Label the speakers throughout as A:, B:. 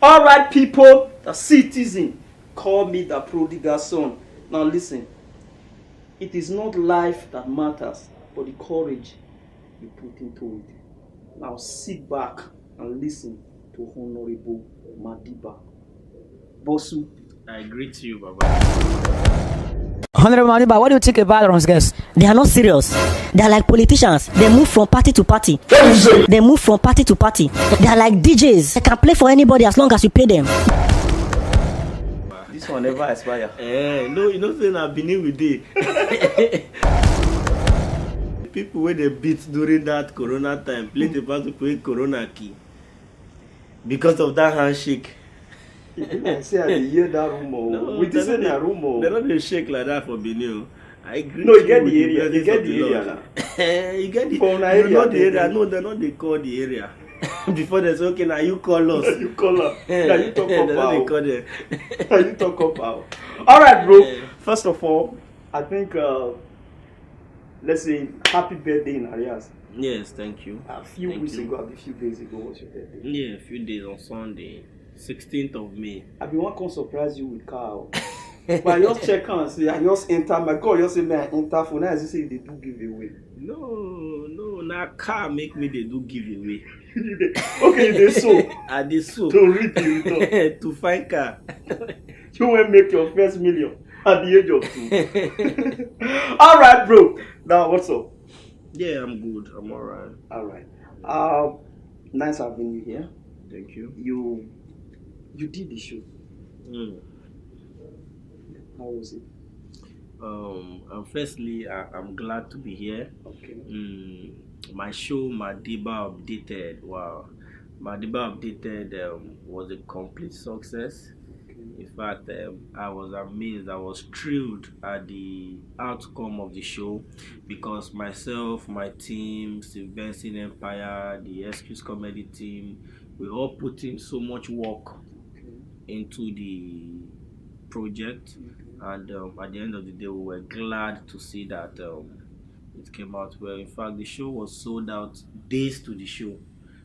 A: All right, people, the citizen, call me the prodigal son. Now listen, it is not life that matters, but the courage you put into it. Now sit back and listen to Honorable Madiba. Bosu.
B: I greet you, Baba.
C: Honorable Madiba, what do you think about Ron's guests? They are not serious. They are like politicians. They move from party to party. They move from party to party. They are like DJs. They can play for anybody as long as you pay them.
A: This one never expire.
B: No, you know saying I've been in with it. People where they beat during that Corona time play the part to play Corona key because of that handshake.
A: Say I hear that rumor.
B: No,
A: We just say that rumor.
B: They don't shake like that for Benin. I agree.
A: No, you get the area. You get the area now.
B: You get the
A: area.
B: Not the area. No, they're not. They call the area. Before they say, okay, now you call us.
A: You call us. Now you talk
B: They
A: about.
B: call them.
A: Now you talk about. All right, bro. First of all, I think let's say happy birthday in Arias.
B: Yes, thank you.
A: A few
B: Thank
A: weeks
B: you.
A: ago, a few days ago, was your birthday?
B: Yeah, a few days on Sunday, 16th of May.
A: I been one can surprise you with car. But I just check and see. I just enter my call. Just say, man, I enter for now. As you say, they do give away.
B: No, now car make me they do giveaway.
A: Okay, they so
B: I did so
A: to read the return.
B: to find car.
A: You will make your first million at the age of 2. All right, bro. Now, what's up?
B: Yeah, I'm good. I'm alright.
A: All right. Nice having you here.
B: Thank you.
A: You did the show. How was it?
B: Firstly, I'm glad to be here.
A: Okay.
B: My show, Madiba Updated. Wow, Madiba Updated was a complete success. In fact, I was amazed. I was thrilled at the outcome of the show because myself, my team, Steve Benson Empire, the Excuse Comedy team, we all put in so much work into the project, and at the end of the day, we were glad to see that it came out well. In fact, the show was sold out days to the show.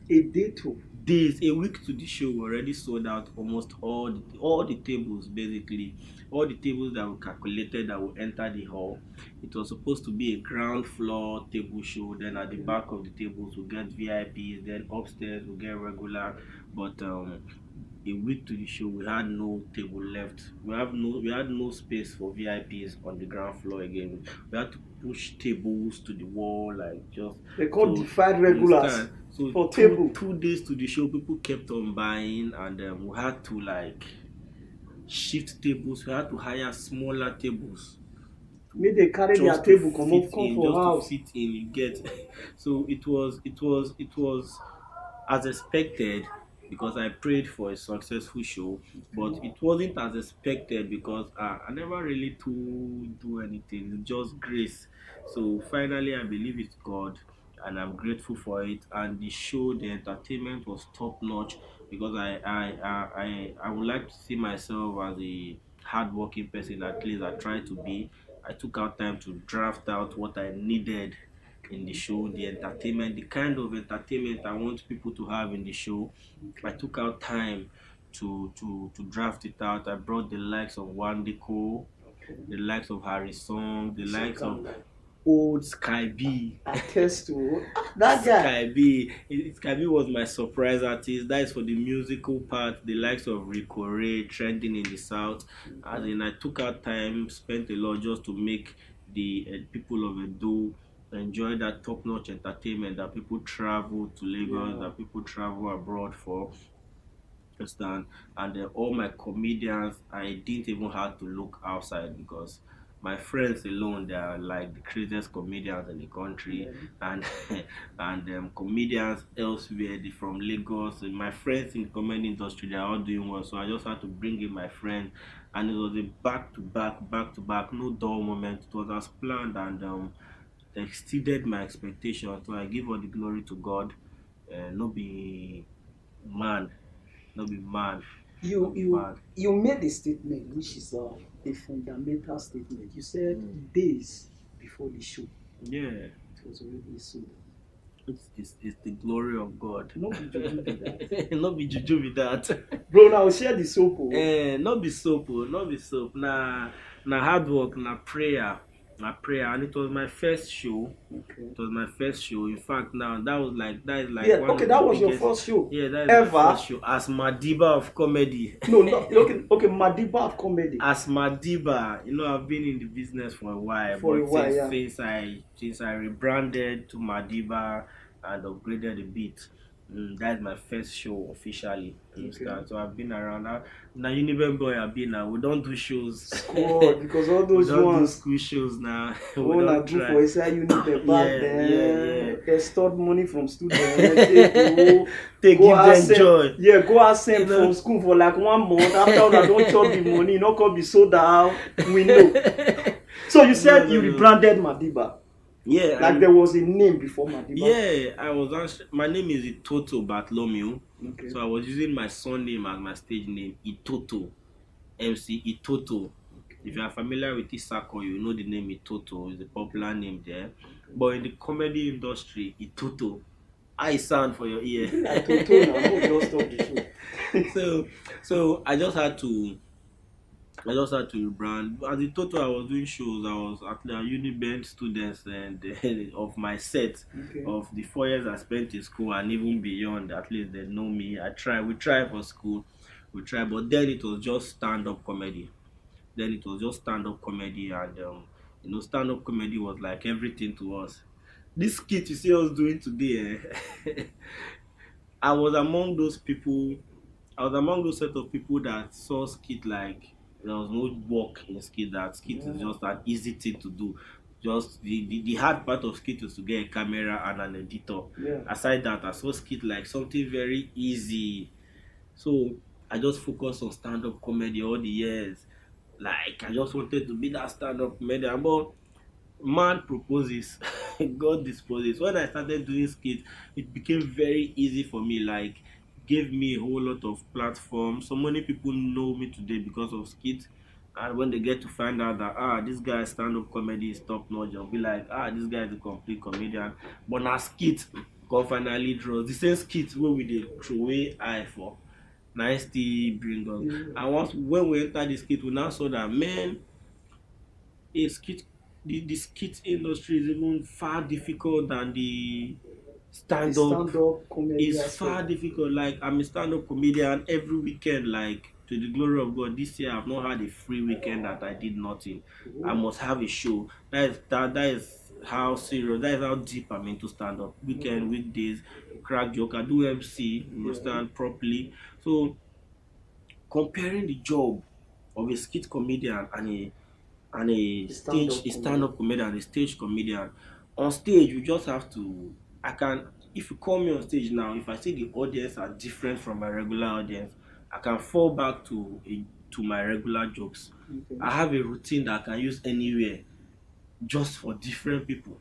A: A day too.
B: Days, a week to the show, we already sold out almost all the tables. Basically, all the tables that were calculated that will enter the hall. It was supposed to be a ground floor table show. Then at the back of the tables, we get VIPs. Then upstairs, we get regular. But a week to the show, we had no table left. We had no space for VIPs on the ground floor again. We had to push tables to the wall, like just.
A: They call defied regulars.
B: So
A: for table.
B: 2 days to the show, people kept on buying, and we had to like shift tables. We had to hire smaller tables.
A: Maybe they carry their table come for house.
B: To fit in, you get. So it was as expected because I prayed for a successful show, but it wasn't as expected because I never really do anything. It's just grace. So finally, I believe it's God, and I'm grateful for it. And the show, the entertainment was top notch because I would like to see myself as a hardworking person. At least I try to be. I took out time to draft out what I needed in the show, the entertainment, the kind of entertainment I want people to have in the show. I took out time to draft it out. I brought the likes of Wandiko, the likes of Harry Song, the likes of old Sky B.
A: Attest to that guy.
B: Sky B. Sky B was my surprise artist. That is for the musical part. The likes of Rico Ray, trending in the South. As in, I took out time, spent a lot just to make the people of Edo enjoy that top-notch entertainment that people travel to Lagos, that people travel abroad for. Understand? And all my comedians, I didn't even have to look outside because my friends alone, they are like the craziest comedians in the country, and comedians elsewhere, they from Lagos. And my friends in the comedy industry, they are all doing well. So I just had to bring in my friends, and it was a back to back, no dull moment. It was as planned, and exceeded my expectations. So I give all the glory to God. No be man.
A: You made a statement which is a fundamental statement. You said days before the show.
B: Yeah.
A: It was already sold.
B: It's the glory of God.
A: No be juju be that.
B: Not be juju with that.
A: Bro, now share the soap. Oh.
B: Not be soap, oh, not be soap. Na hard work, na prayer, and it was my first show.
A: Okay.
B: It was my first show. In fact, now that is like
A: Yeah,
B: one
A: okay,
B: of
A: that
B: the
A: was your
B: biggest.
A: first show.
B: Yeah, that is
A: Ever?
B: my first show as Madiba of comedy.
A: No, okay, Madiba of comedy.
B: As Madiba, I've been in the business for a while, since I rebranded to Madiba and upgraded a bit, that's my first show officially. You understand? So I've been around. Now Uniben boy, I've been now. We don't do shows.
A: Squad, because all
B: We
A: those
B: don't do
A: ones.
B: school shows now. We
A: All I
B: don't
A: do
B: try.
A: for inside Uniben back
B: Yeah,
A: then.
B: yeah.
A: Extort money from students.
B: Take
A: Go
B: give
A: ask
B: them
A: them,
B: joy.
A: yeah, go ask them
B: You know?
A: from school for like 1 month. After that, don't chop the money, not gonna be sold out. We know. So you said
B: No,
A: you
B: no.
A: rebranded Madiba.
B: Yeah,
A: Like there was a name before Madiba.
B: yeah. I was answering. My name is Itoto Bartholomew.
A: Okay.
B: So I was using my surname as my stage name, Itoto, MC Itoto. If you are familiar with Isako, you know the name Itoto is a popular name there. But in the comedy industry, Itoto, I sound for your ear.
A: I told you now, no, just stop the show.
B: So I just had to rebrand. As a total, I was doing shows. I was at the Uniband students and of my set
A: Okay.
B: of the 4 years I spent in school and even beyond. At least they know me. We try for school, but then it was just stand-up comedy. And stand-up comedy was like everything to us. This skit you see us doing today, I was among those people. I was among those set of people that saw skit like there was no work in skit. That skit is just an easy thing to do. Just the hard part of skit is to get a camera and an editor.
A: Yeah.
B: Aside that, I saw skit like something very easy. So I just focused on stand-up comedy all the years. Like I just wanted to be that stand-up comedian, but man proposes, God disposes. When I started doing skits, it became very easy for me. Like, gave me a whole lot of platform. So many people know me today because of skits. And when they get to find out that this guy's stand-up comedy is top notch, they'll be like, this guy is a complete comedian. But now skit, God finally draws the same skit where we did throw away eye for. Nice to bring us.
A: Yeah.
B: And when we entered the skit, we now saw that man, a skit the skit industry is even far difficult than the stand-up.
A: Stand-up comedy.
B: It's far difficult. Like I'm a stand-up comedian every weekend. Like to the glory of God, this year I've not had a free weekend that I did nothing. I must have a show. That is how serious. That is how deep I'm into stand-up. Weekend, weekdays, crack joke. I do MC. You understand properly. So comparing the job of a skit comedian and a stand-up comedian and a stage comedian. On stage, you just have to. If you call me on stage now, if I see the audience are different from my regular audience, I can fall back to my regular jokes.
A: Okay.
B: I have a routine that I can use anywhere, just for different people.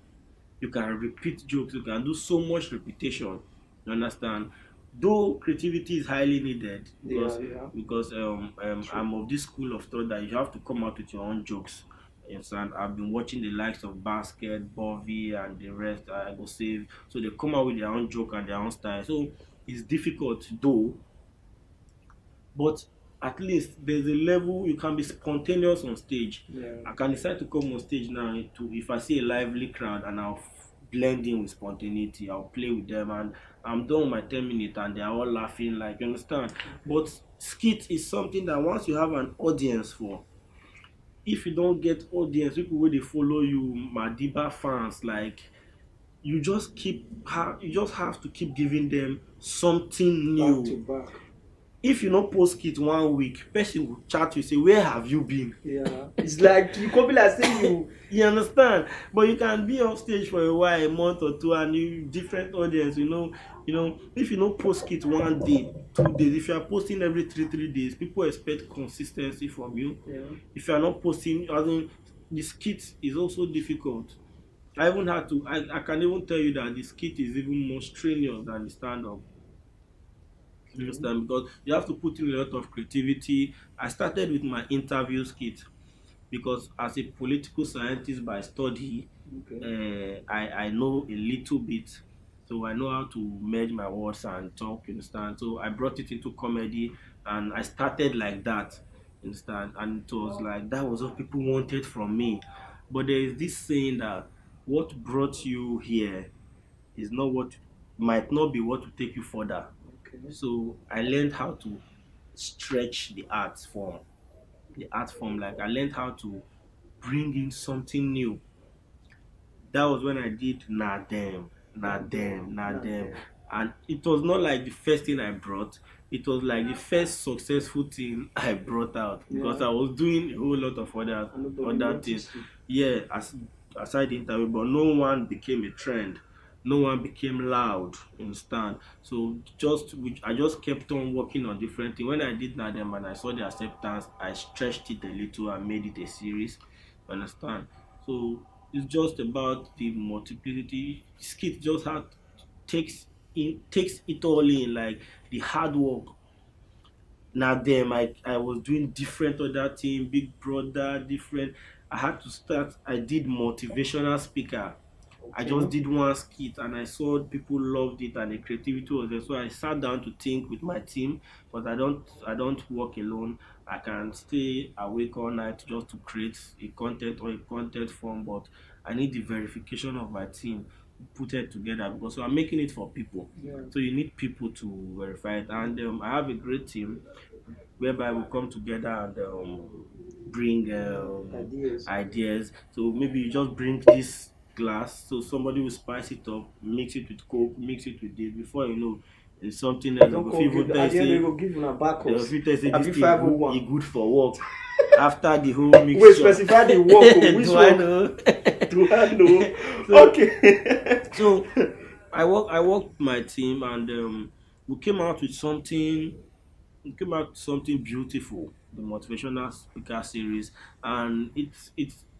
B: You can repeat jokes. You can do so much repetition. You understand? Though creativity is highly needed because I'm of this school of thought that you have to come out with your own jokes. Yes, and I've been watching the likes of Basket, Bovey, and the rest. I go save, so they come out with their own joke and their own style. So it's difficult though, but at least there's a level you can be spontaneous on stage.
A: Yeah.
B: I can decide to come on stage now if I see a lively crowd and I'll blend in with spontaneity. I'll play with them and I'm done with my 10 minutes and they're all laughing, like, you understand? But skit is something that once you have an audience for, if you don't get audience, people where they follow you, Madiba fans, like you just have to keep giving them something new.
A: Back to back.
B: If you not post skit 1 week, person will chat you say, where have you been?
A: Yeah. It's like you could be like saying
B: You understand? But you can be off stage for a while, a month or two, and you different audience, you know. If you don't post skit 1 day, 2 days, if you are posting every 3 days, people expect consistency from you.
A: Yeah.
B: If you are not posting, the skit is also difficult. I even had to. I can even tell you that the skit is even more strenuous than the stand-up. You understand? Because you have to put in a lot of creativity. I started with my interview skit because as a political scientist by study, I know a little bit So I know how to merge my words and talk, you understand? So I brought it into comedy and I started like that, you understand? And it was like that was what people wanted from me. But there is this saying that what brought you here is not what might not be what will take you further.
A: Okay.
B: So I learned how to stretch the art form. The art form, like I learned how to bring in something new. That was when I did nah them. And it was not like the first thing I brought. It was like the first successful thing I brought out because
A: Yeah.
B: I was doing a whole lot of
A: And nobody
B: other things.
A: noticed you.
B: Yeah, aside the interview, but no one became a trend. No one became loud, you understand? So I just kept on working on different things. When I did Nadem and I saw the acceptance, I stretched it a little and made it a series. You understand? So it's just about the multiplicity. Skit just had takes it all in, like the hard work. Now them I was doing different other thing, Big Brother, different. I had to start. I did motivational speaker. I just
A: Okay.
B: did one skit and I saw people loved it and the creativity was there. So I sat down to think with my team, but I don't work alone. I can stay awake all night just to create a content or a content form, but I need the verification of my team put it together because so I'm making it for people.
A: Yeah.
B: So you need people to verify it, and I have a great team whereby we come together and bring
A: Ideas.
B: ideas. So maybe you just bring this glass, so somebody will spice it up, mix it with coke, mix it with this. Before you know, it's something else.
A: Don't
B: Go
A: call
B: even
A: give
B: tell
A: at the end they
B: you
A: go give una back
B: say,
A: us.
B: fit tell you say
A: Abi
B: this thing
A: 501.
B: good for work. After the whole
A: Wait,
B: mixture,
A: specify the work. Oh, which
B: do I
A: work
B: know?
A: do I know?
B: So-
A: Okay.
B: So I worked with my team and we came out with something it came out something beautiful, the motivational speaker series, and it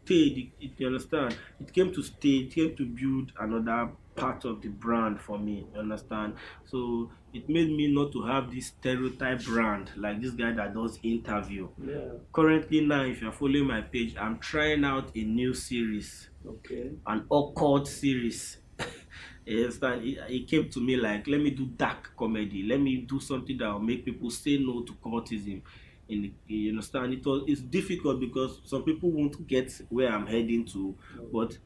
B: stayed. You understand? It came to stay. It came to build another part of the brand for me. You understand? So it made me not to have this stereotype brand like this guy that does interview.
A: Yeah.
B: Currently now, if you're following my page, I'm trying out a new series,
A: Okay.
B: an awkward series. You understand? It came to me like, let me do dark comedy. Let me do something that will make people say no to cultism. You understand? It's difficult because some people won't get where I'm heading to, but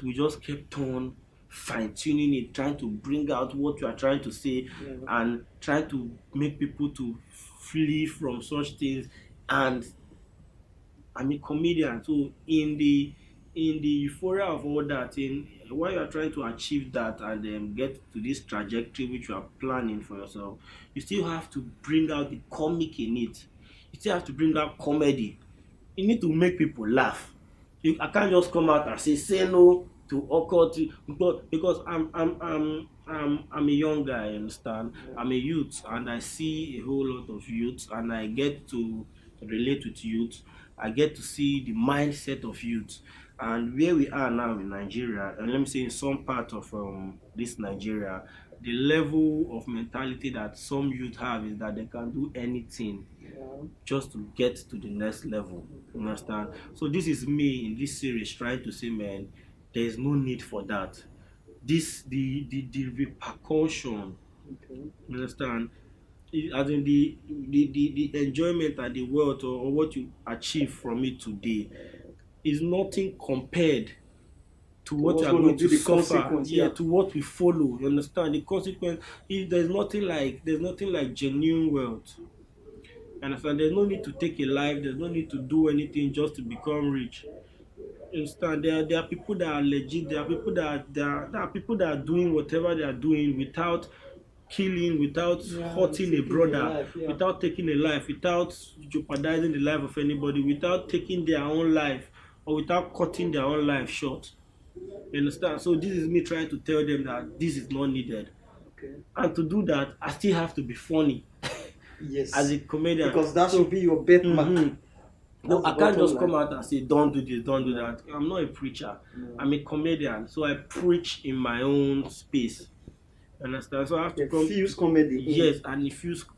B: we just kept on fine tuning it, trying to bring out what you are trying to say,
A: Yeah.
B: and try to make people to flee from such things. And I'm a comedian, so in the euphoria of all that, in while you are trying to achieve that and get to this trajectory which you are planning for yourself, you still have to bring out the comic in it. You still have to bring out comedy. You need to make people laugh. I can't just come out and say no to occult because I'm a young guy, you understand? I'm a youth and I see a whole lot of youth and I get to relate with youth. I get to see the mindset of youth and where we are now in Nigeria, and let me say in some part of this Nigeria, the level of mentality that some youth have is that they can do anything
A: Yeah.
B: just to get to the next level. You understand? So this is me in this series trying to say, man, there is no need for that. The repercussion,
A: Okay.
B: you understand? As in the enjoyment and the wealth or what you achieve from it today is nothing compared to what
A: what's
B: you are
A: going
B: going
A: to
B: to
A: be the
B: suffer.
A: consequence,
B: Yeah,
A: yeah.
B: to what we follow. You understand? The consequence is there's nothing like genuine wealth. You understand? There's no need to take a life, there's no need to do anything just to become rich. You understand? There are people that are legit, there are people that are doing whatever they are doing without killing, without hurting a
A: taking their
B: brother,
A: life, yeah.
B: without taking a life, without jeopardizing the life of anybody, without taking their own life or without cutting their own life short. You understand? So this is me trying to tell them that this is not needed.
A: Okay.
B: And to do that, I still have to be funny
A: Yes.
B: as a comedian.
A: Because that
B: So
A: should be your birthmark.
B: Mhm. No,
A: That's
B: I
A: the
B: can't
A: bottom
B: just come
A: line.
B: out and say, don't do this, don't do that. I'm not a preacher. I'm a comedian. So I preach in my own space. Understand? So I have to come.
A: Infuse comedy in.
B: Yes, and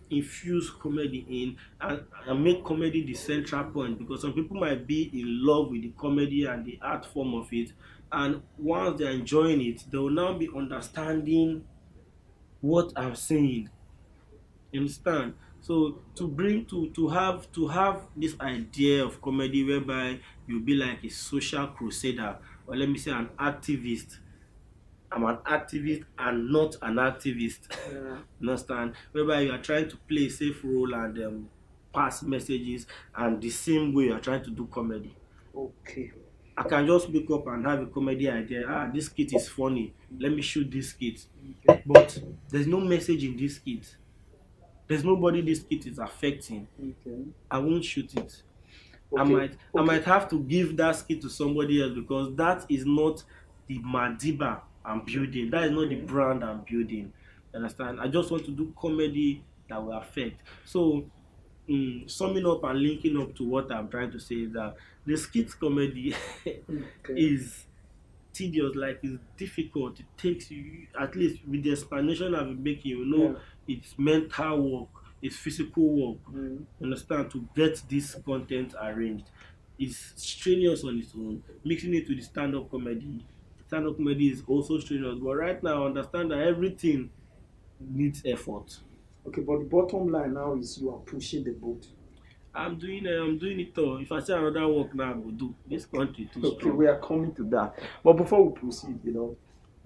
B: infuse comedy in and make comedy the central point because some people might be in love with the comedy and the art form of it, And once they're enjoying it, they will now be understanding what I'm saying. You understand? So to have this idea of comedy whereby you'll be like a social crusader, or let me say an activist. I'm an activist and not an activist.
A: Yeah.
B: Understand? Whereby you are trying to play a safe role and pass messages, and the same way you are trying to do comedy.
A: Okay.
B: I can just wake up and have a comedy idea. This skit is funny. Let me shoot this skit.
A: Okay.
B: But there's no message in this skit. There's nobody this skit is affecting.
A: Okay.
B: I won't shoot it.
A: Okay.
B: I might have to give that skit to somebody else, because that is not the Madiba I'm building. That is not the brand I'm building. Understand? I just want to do comedy that will affect. So, summing up and linking up to what I'm trying to say is that the skit comedy
A: Okay.
B: is tedious, like it's difficult. It takes you, at least with the explanation I've been making, it's mental work, it's physical work. Understand? To get this content arranged, it's strenuous on its own. Mixing it with the stand-up comedy. Stand-up comedy is also strenuous, but right now I understand that everything needs effort.
A: Okay, but the bottom line now is you are pushing the boat.
B: I'm doing it all. If I say another work now, I will do. This country too
A: Okay,
B: strong.
A: we are coming to that. But before we proceed,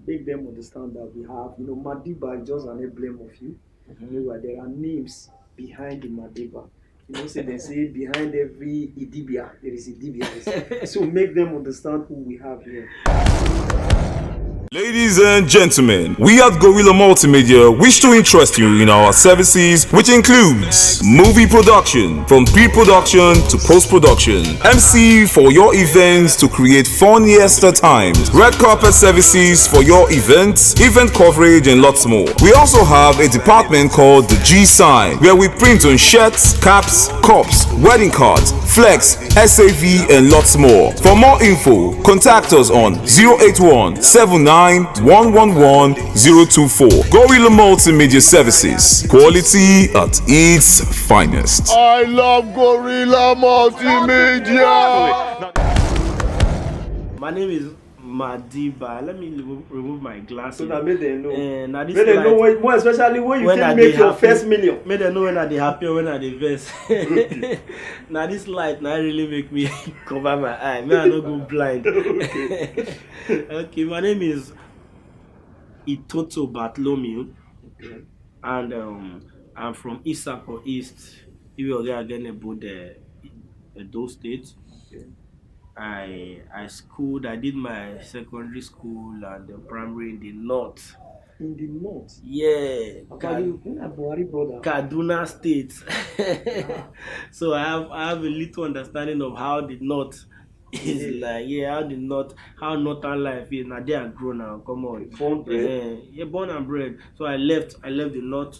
A: make them understand that we have, Madiba is just an emblem of you. There are names behind the Madiba. They say behind every Idibia, there is Idibia. So make them understand who we have here.
D: Ladies and gentlemen, we at Gorilla Multimedia wish to interest you in our services, which includes movie production, from pre-production to post-production, MC for your events to create funniest times, red carpet services for your events, event coverage, and lots more. We also have a department called the G Sign, where we print on shirts, caps, cups, wedding cards, flex, SAV, and lots more. For more info, contact us on 081-79-111-024. Gorilla Multimedia Services. Quality at its finest.
E: I love Gorilla Multimedia.
B: My name is Madiba. Let me remove my glasses.
A: So that make them know.
B: Now this
A: Make them know more especially when you can make your first million.
B: Make them know when are they happy or when are they vex. Now this light now really make me cover my eye. May I not go blind. Okay, my name is Itoto Bartholomew, and I'm from Isako East. If you are again about those states. I schooled. I did my secondary school and the primary in the north.
A: In the north?
B: Yeah. Kaduna State. So I have a little understanding of how the north is like. Yeah, how northern life is. Now they are grown now. Come on.
A: Born bred.
B: Yeah, born and bred. So I left the north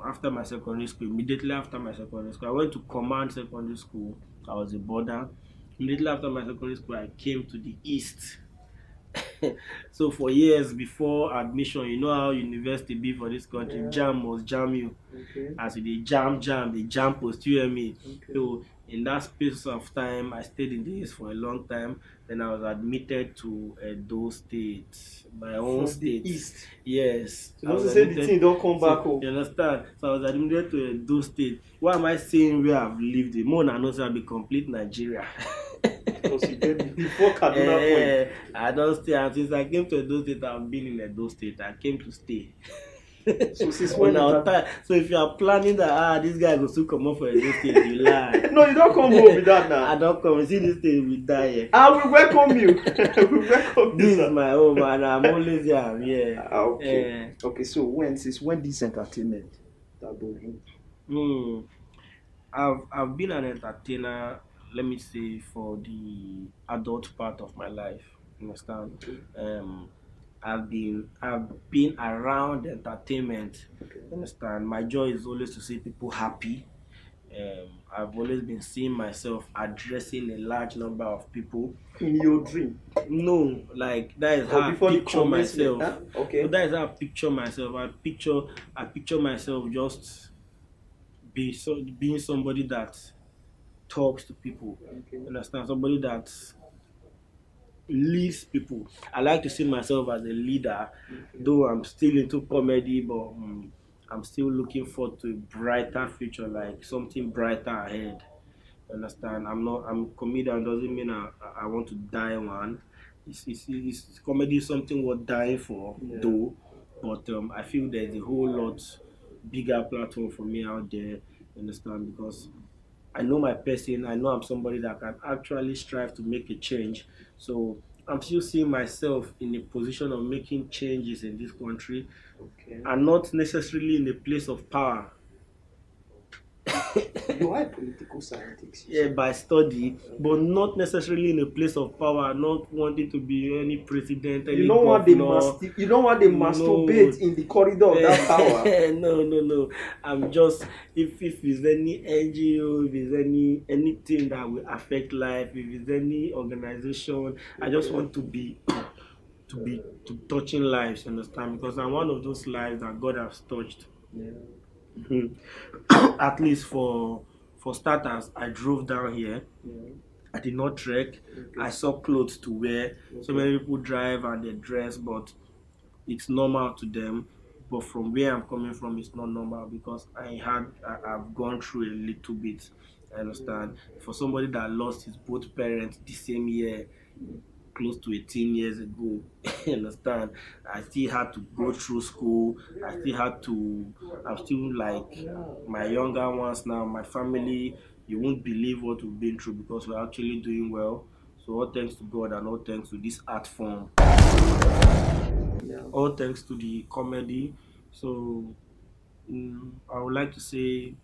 B: after my secondary school. Immediately after my secondary school, I went to Command Secondary School. I was a boarder. Immediately after my secondary school, I came to the east. So for years before admission, you know how university be for this country. Jam must jam you.
A: Okay.
B: As they jam, the jam post you and me.
A: Okay.
B: So in that space of time, I stayed in the east for a long time. Then I was admitted to Edo State, my own state.
A: The east.
B: Yes.
A: So you say the thing don't come back home.
B: You understand? So I was admitted to Edo State. Why am I saying where I've lived? The more I know, I'll be complete Nigeria.
A: Because you get before Kaduna point.
B: I don't stay, and since I came to Edo State, I've been in Edo State. I came to stay.
A: So since when?
B: So if you are planning that this guy goes to come up for Edo State, you lie.
A: No, you don't come home with that now.
B: I don't come. See this thing, we die here.
A: I will welcome you. We welcome
B: This
A: you.
B: is my home, and I'm always there. Yeah.
A: Okay. Okay. So since when this entertainment that going?
B: I've been an entertainer. Let me say for the adult part of my life. Understand? I've been around entertainment.
A: Okay.
B: Understand? My joy is always to see people happy. I've always been seeing myself addressing a large number of people.
A: In your dream?
B: No, like that is how I picture myself.
A: Huh? Okay.
B: So that is how I picture myself. I picture myself just being somebody that talks to people.
A: Okay.
B: Understand? Somebody that leads people. I like to see myself as a leader, though I'm still into comedy, but I'm still looking forward to a brighter future, like something brighter ahead. Understand? I'm a comedian. Doesn't mean I want to die one. It's comedy is something worth dying for, though. But I feel there's a whole lot bigger platform for me out there. Understand? Because I know my person. I know I'm somebody that can actually strive to make a change. So I'm still seeing myself in a position of making changes in this country,
A: Okay.
B: and not necessarily in a place of power.
A: You are a political scientist.
B: Yeah, by study, but not necessarily in a place of power, not wanting to be any president, any
A: You don't want the
B: governor.
A: you don't want the masturbate in the corridor of that power.
B: No. I'm just, if it's any NGO, if it's anything that will affect life, if it's any organization, I just want to be to touching lives, understand? Because I'm one of those lives that God has touched.
A: Yeah.
B: At least for starters, I drove down here.
A: Yeah.
B: I did not trek. I saw clothes to wear. So many people drive and they dress, but it's normal to them. But from where I'm coming from, it's not normal because I've gone through a little bit. I understand. For somebody that lost his both parents the same year, close to 18 years ago, you understand, I still had to go through school. I'm still like my younger ones now, my family. You won't believe what we've been through because we're actually doing well. So all thanks to God and all thanks to this art form.
A: Yeah.
B: All thanks to the comedy. So I would like to say,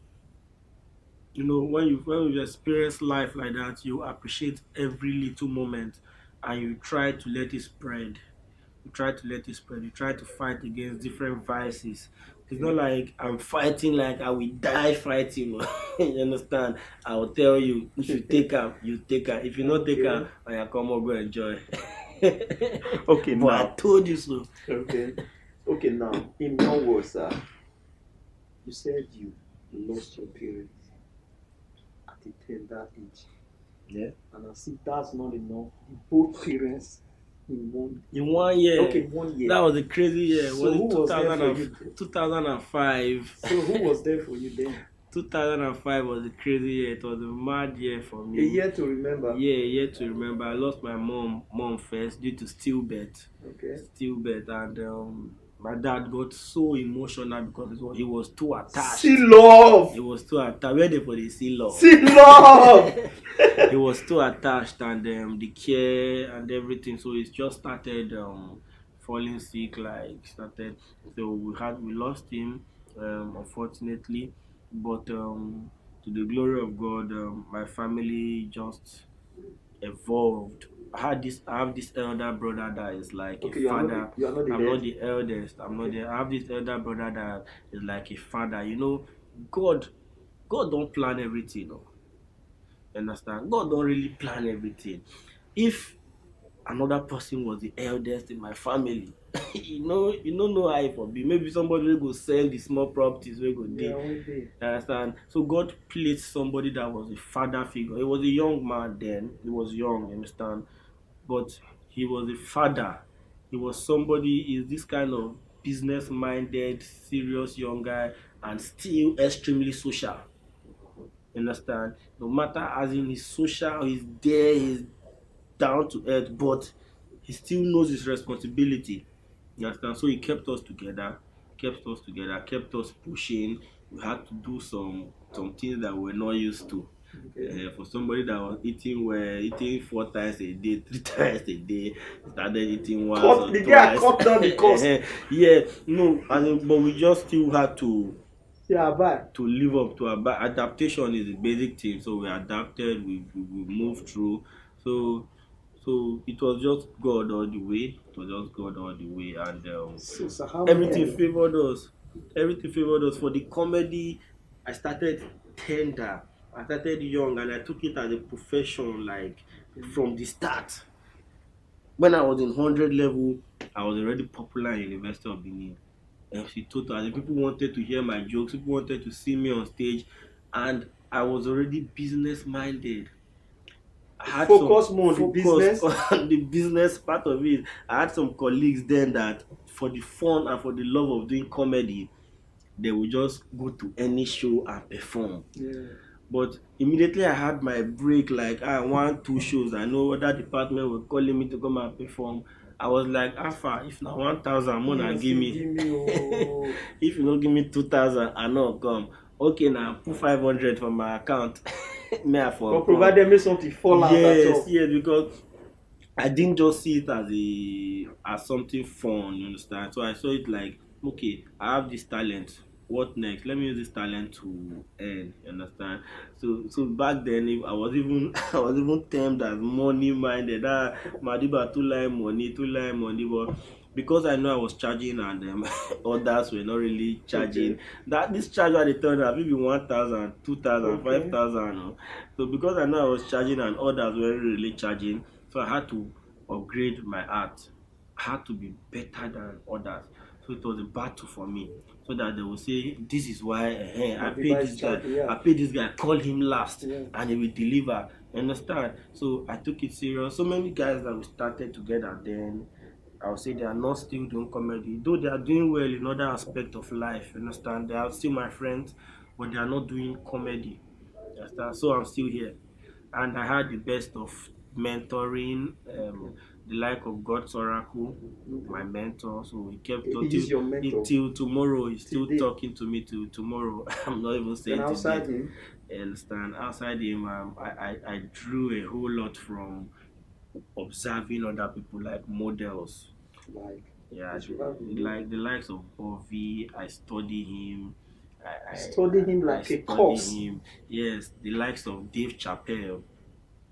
B: when you experience life like that, you appreciate every little moment, and you try to let it spread. You try to let it spread. You try to fight against different vices. It's not like I'm fighting like I will die fighting. You understand? I will tell you, if you take her, you take her. If you not take her, I come over go enjoy.
A: Okay,
B: But I
A: now.
B: told you so.
A: Okay, now. In your words, sir, you said you lost your parents at a tender age.
B: Yeah.
A: And I see that's not enough. Both parents in one.
B: In 1 year.
A: Okay, 1 year.
B: That was a crazy year.
A: So who was there for you?
B: 2005.
A: So who was there for you then?
B: 2005 was a crazy year. It was a mad year for me.
A: A year to remember.
B: Yeah, a year to remember. I lost my mom first due to stillbirth.
A: Okay.
B: Stillbirth, and my dad got so emotional because he was too attached.
A: See love.
B: He was too attached. Where they for the see love?
A: See love.
B: He was too attached, and the care and everything. So it just started falling sick. So we lost him, unfortunately. But to the glory of God, my family just evolved. I have this elder brother that is like
A: Okay,
B: a
A: you are not
B: father.
A: the- you are not the
B: I'm
A: head.
B: not the eldest. I'm not the. I have this elder brother that is like a father. God don't plan everything. No, understand? God don't really plan everything. If another person was the eldest in my family, you don't know how it will be. Maybe somebody will go sell the small properties we go
A: Yeah,
B: dey.
A: one day.
B: Understand? So God placed somebody that was a father figure. He was a young man then. He was young, you understand? But he was a father. He was somebody, is this kind of business minded, serious young guy, and still extremely social. You understand? No matter as in his social, he's there, he's down to earth, but he still knows his responsibility. You understand? So he kept us pushing. We had to do some things that we're not used to. For somebody that was eating 4 times a day, 3 times a day, started eating once or
A: The guy
B: twice.
A: cut down the cost.
B: Yeah, no, but we just still had
A: Yeah, bye.
B: to live up to our adaptation is the basic thing. So we adapted, we moved through. So it was just God all the way. And
A: So how many
B: everything favored us. Everything favored us. For the comedy, I started tender. I started young, and I took it as a profession, like from the start. When I was in 100 level, I was already popular in University of Benin. MC Total. The people wanted to hear my jokes. People wanted to see me on stage, and I was already business minded. had
A: Focus
B: some
A: more on the business.
B: on the business part of it. I had some colleagues then that for the fun and for the love of doing comedy, they would just go to any show and perform.
A: Yeah.
B: But immediately I had my break, like I want 2 shows. I know that department were calling me to come and perform. I was like, Alpha, if now 1,000 more
A: Yes,
B: give me.
A: oh.
B: If you don't give me 2,000, I not come. Okay, now put 500 from my account. Me I for
A: But provided me something fall out at all.
B: yes, because I didn't just see it as something fun, you understand? So I saw it like, okay, I have this talent. What next? Let me use this talent to earn, you understand? So back then I was even I was even termed as money minded. Madiba too line money, but because I know I was charging and others were not really charging.
A: Okay.
B: That this charge at the time maybe 1,000, 2,000,
A: Okay.
B: 5,000. So because I know I was charging and others weren't really charging, so I had to upgrade my art. I had to be better than others. So it was a battle for me. So that they will say, this is why I paid this guy.
A: Yeah.
B: I paid this guy, call him last,
A: Yeah.
B: and he will deliver. You understand? So I took it serious. So many guys that we started together then, I would say they are not still doing comedy, though they are doing well in other aspects of life. You understand? They are still my friends, but they are not doing comedy. You understand? So I'm still here, and I had the best of mentoring, the like of God's Oracle, my mentor. So he kept
A: He's your mentor.
B: till tomorrow. He's still
A: Today.
B: talking to me till tomorrow. I'm not even saying
A: And outside
B: today.
A: him,
B: You understand? Outside him, I drew a whole lot from observing other people like models.
A: like
B: Yeah,
A: Which one?
B: like the likes of Bobby. I study him.
A: Study him like a
B: study
A: course.
B: him. Yes, the likes of Dave Chappelle.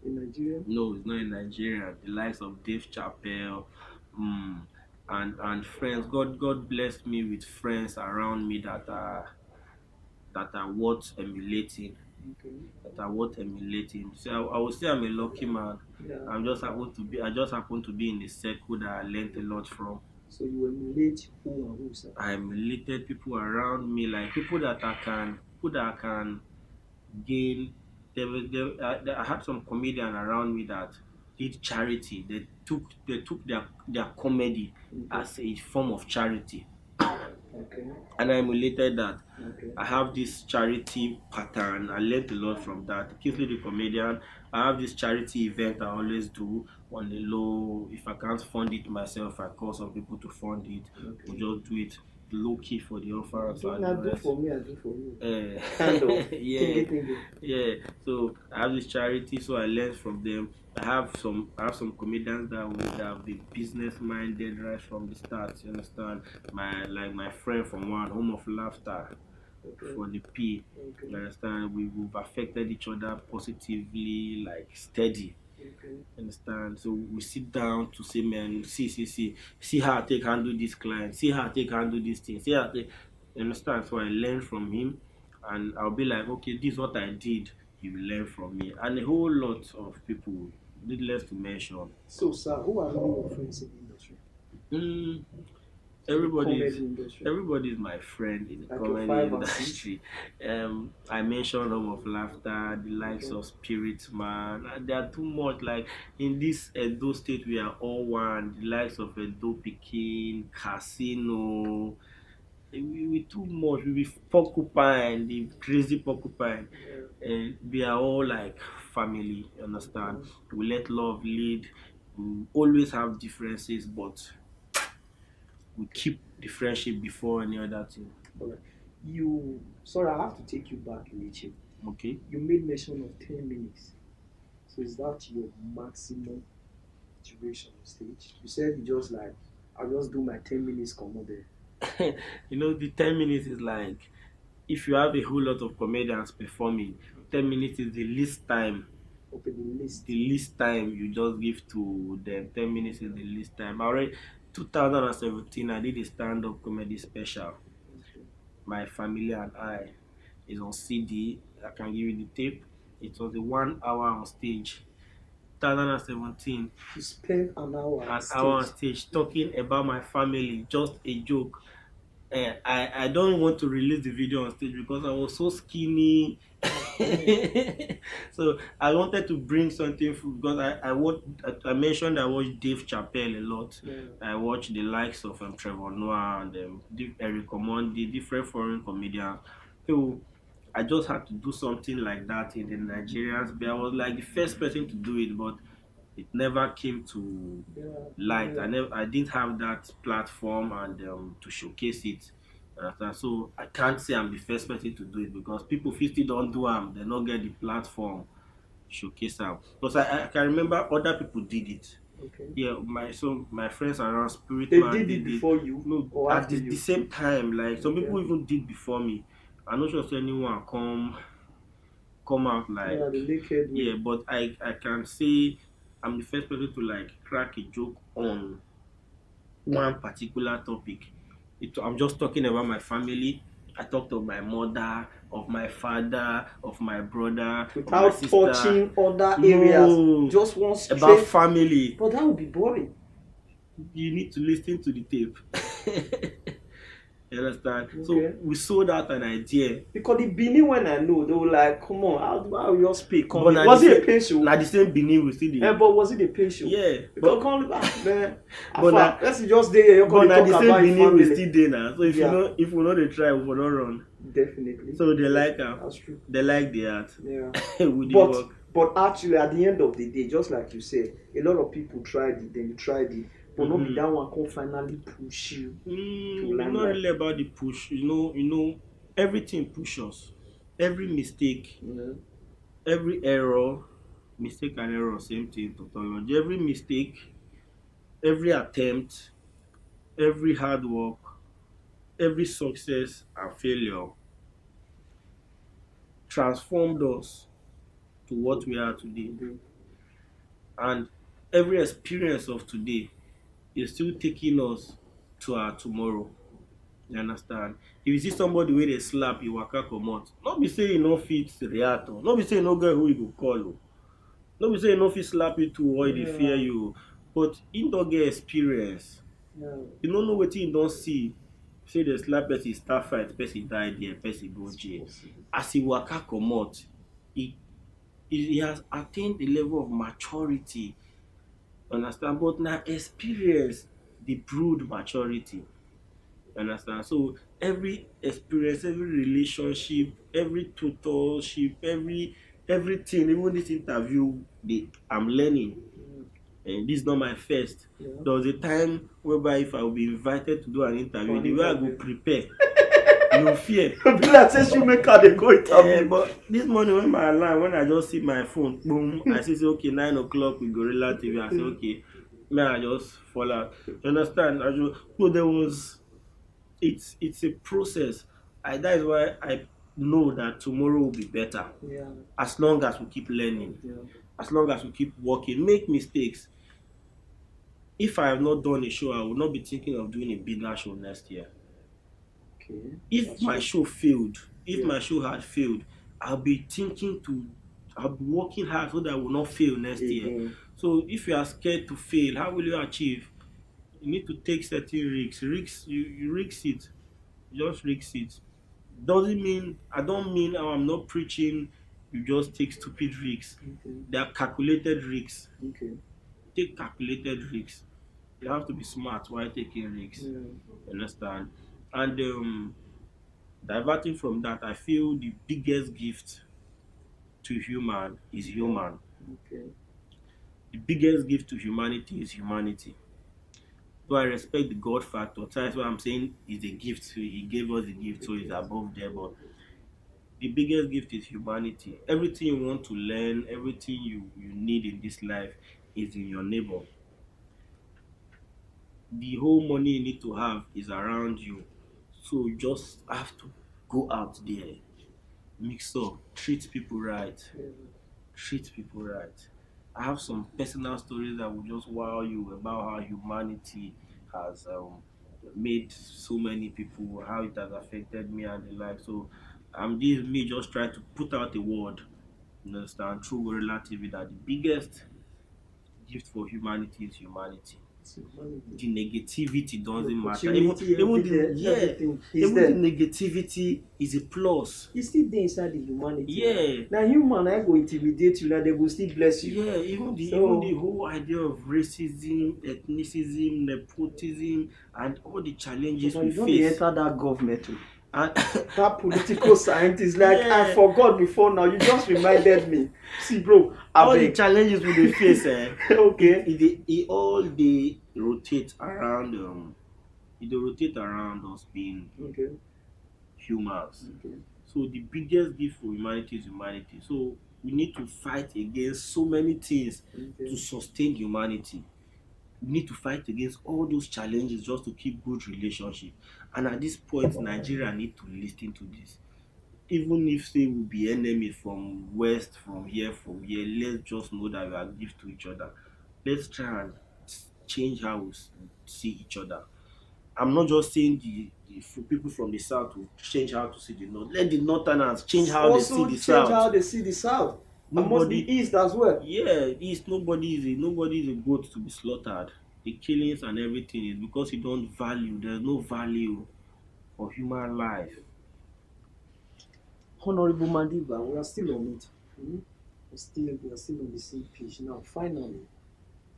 A: in Nigeria.
B: No, it's not in Nigeria. The likes of Dave Chappelle, and friends. God blessed me with friends around me that are worth emulating.
A: Okay.
B: That are worth emulating. So I would say I'm a lucky man.
A: Yeah.
B: I just happen to be in the circle that I learned a lot from.
A: So you emulate who and who, sir?
B: I emulated people around me, like people that I can gain. I had some comedian around me that did charity. They took their comedy as a form of charity,
A: Okay.
B: and I emulated that.
A: Okay.
B: I have this charity pattern. I learned a lot from that. Kingsley the comedian. I have this charity event I always do on the low. If I can't fund it myself, I call some people to fund it.
A: Okay.
B: We just do it low key for the orphans.
A: Don't I do for me, I do for you.
B: Kind
A: of.
B: yeah.
A: Thingy.
B: Yeah. So I have this charity, so I learned from them. I have some comedians that have been business minded right from the start. You understand? My friend from one Home of Laughter.
A: Okay.
B: For the P.
A: Okay.
B: You understand? We've affected each other positively, like steady.
A: Okay.
B: Understand? So we sit down to say, man, see how I take handle this client, see how I take handle this thing, see how I take, you understand? So I learn from him, and I'll be like, okay, this is what I did. He will learn from me, and a whole lot of people, needless to mention.
A: So, sir, who are your friends in the industry?
B: Everybody is my friend in the
A: Like
B: comedy industry. I mentioned Home of Laughter, the likes of Spirit Man. And they are too much. Like in this Edo state, we are all one. The likes of Edo Pikin, Casino. We too much. We be Porcupine, the crazy Porcupine. And we are all like family. You understand? We let love lead. We always have differences, but we keep the friendship before any other thing.
A: Alright. Sorry, I have to take you back a little.
B: Okay.
A: You made mention of 10 minutes. So is that your maximum duration on stage? You said you just like, I'll just do my 10 minutes, come on there.
B: The 10 minutes is like, if you have a whole lot of comedians performing, 10 minutes is the least time.
A: Okay,
B: The least time you just give to them. 10 minutes is the least time. Already, 2017, I did a stand-up comedy special.
A: Okay.
B: My Family and I is on CD. I can give you the tape. It was a 1 hour on stage. 2017.
A: You spent an hour
B: On stage talking about my family, just a joke. I don't want to release the video on stage because I was so skinny. So I wanted to bring something because I mentioned I watched Dave Chappelle a lot.
A: Yeah.
B: I watched the likes of Trevor Noah and Eric Omondi, different foreign comedians. So I just had to do something like that in the Nigerians. But I was like the first person to do it, but it never came to light. I didn't have that platform and to showcase it. So I can't say I'm the first person to do it because people still don't do them. They don't get the platform showcase them. Because I can remember other people did it.
A: Okay.
B: Yeah, my friends around Spirit
A: They
B: Man
A: did it before you?
B: No,
A: or
B: at
A: after
B: the
A: you?
B: same time. Like some people
A: Okay.
B: even did before me. I'm not sure if anyone come out like
A: Yeah, the naked way.
B: yeah, but I can say I'm the first person to like crack a joke on one particular topic. I'm just talking about my family. I talked of my mother, of my father, of my brother, of my
A: Without
B: sister.
A: touching other
B: No,
A: areas. Just one straight.
B: about family.
A: But that would be boring.
B: You need to listen to the tape. You understand?
A: Okay.
B: So we sold out an idea.
A: Because the Benin, when I know, they were like, come on, how you speak?
B: But
A: Was it a pay show?
B: Now the same Benin we still did.
A: Yeah, but was it a pay show?
B: Yeah.
A: Because come back, man.
B: But
A: Let's just there. You're
B: but
A: going to
B: now
A: talk
B: the
A: about
B: same
A: your
B: Benin we
A: family.
B: still there now. So if
A: Yeah.
B: if we know the try, we will not run.
A: Definitely.
B: So they like her.
A: That's true.
B: They like the art.
A: Yeah.
B: We did work.
A: But actually, at the end of the day, just like you said, a lot of people tried it, then you tried it, but not be that one can finally push you.
B: It's not really about the push. You know, everything pushes. Every mistake, every error, mistake and error, same thing. Tautology. Every mistake, every attempt, every hard work, every success and failure transformed us to what we are today. And every experience of today is still taking us to our tomorrow. You understand? If you see somebody wey dey slap, you waka comot. No be say you no fit react o. No be say you no get who you go call o. No be say you no fit slap you too or e dey fear you o. But him don get experience. You no know wetin you don see. Say dey slap person, start fight, person die there, person go jail. As he waka comot, he has attained a level of maturity. Understand? But na experience dey brood maturity. Understand? So every experience, every relationship, every tutorship, everything, even this interview, I'm learning. And this is not my first. There was a time whereby if I will be invited to do an interview, the way I go prepare, you fear.
A: Be like say shoemaker dey go interview.
B: But this morning when my alarm, when I just see my phone, boom, I say okay, 9 o'clock with GorillaTv. I say okay, man, I just fall out. You understand? So there was, it's a process. That is why I know that tomorrow will be better.
A: Yeah.
B: As long as we keep learning, as long as we keep working, make mistakes. If I have not done a show, I will not be thinking of doing a bigger show next year.
A: Okay.
B: If my show failed, if my show had failed, I'll be working hard so that I will not fail next year. So if you are scared to fail, how will you achieve? You need to take certain risks. You risk it. Just risk it. I don't mean I'm not preaching you just take stupid risks. They are calculated risks. Take calculated risks. You have to be smart while taking risks. Understand? And diverting from that, I feel the biggest gift to human is human. The biggest gift to humanity is humanity. So I respect the God factor. That's why I'm saying it's a gift. He gave us the gift, so it's above there. But the biggest gift is humanity. Everything you want to learn, everything you need in this life is in your neighbor. The whole money you need to have is around you. So you just have to go out there, mix up, treat people right. Treat people right. I have some personal stories that will just wow you about how humanity has made so many people, how it has affected me and the like. So this me just try to put out a word, understand, through GorillaTv that the biggest gift for humanity is humanity. the negativity doesn't matter.
A: Opportunity,
B: Even
A: everything is
B: even
A: there.
B: the negativity is a plus.
A: It's still there inside the humanity.
B: Yeah.
A: Now human I go intimidate you, now they will still bless you.
B: Yeah, even the whole idea of racism, ethnicism, nepotism, and all the challenges we
A: you don't
B: face.
A: enter that government too.
B: And
A: That political scientist, like
B: Yeah.
A: I forgot before now. You just reminded me. See, bro,
B: all the challenges we dey face,
A: okay.
B: it all they rotate around they rotate around us being
A: Okay.
B: humans.
A: Okay.
B: So the biggest gift for humanity is humanity. So we need to fight against so many things to sustain humanity. We need to fight against all those challenges just to keep good relationship. And at this point, Nigeria need to listen to this. Even if say we be enemies from west, from here, let's just know that we are gift to each other. Let's try and change how we see each other. I'm not just saying the people from the south will change how to see the north. Let the northerners change how they see the
A: change
B: south.
A: how they see the south. And must be east as well.
B: Yeah, east. Nobody is a goat to be slaughtered. The killings and everything is because you don't value. There's no value for human life.
A: Honorable Madiba, we are still on it. We are still on the same page now. Finally,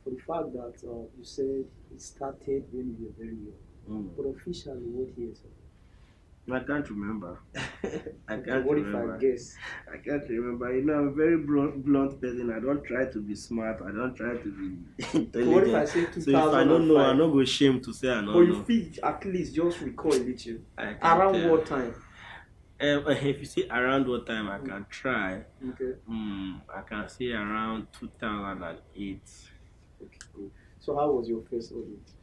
A: for the fact that you said it started when you were very young, but officially, what year?
B: I can't remember. I can't
A: What
B: remember.
A: if I guess?
B: I can't remember. You know, I'm a very blunt person. I don't try to be smart. I don't try to be intelligent.
A: What if I say 2005?
B: So if I don't know, I'm not going to shame to say I don't know.
A: But you feel at least just recall a little. Around what time?
B: If you say around what time, I can try.
A: Okay.
B: I can say around 2008.
A: Okay, cool. So how was your first audience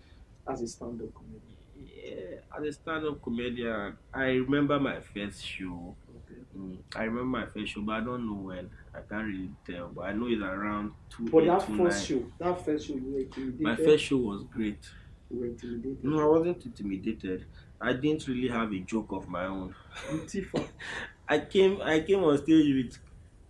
A: as a stand-up comedian?
B: Yeah, as a stand-up comedian, I remember my first show.
A: Okay.
B: I remember my first show, but I don't know when. I can't really tell, but I know it's around 2.
A: But that first show, you were intimidated.
B: My first show was great.
A: You were intimidated.
B: No, I wasn't intimidated. I didn't really have a joke of my own.
A: Tifa.
B: I came on stage with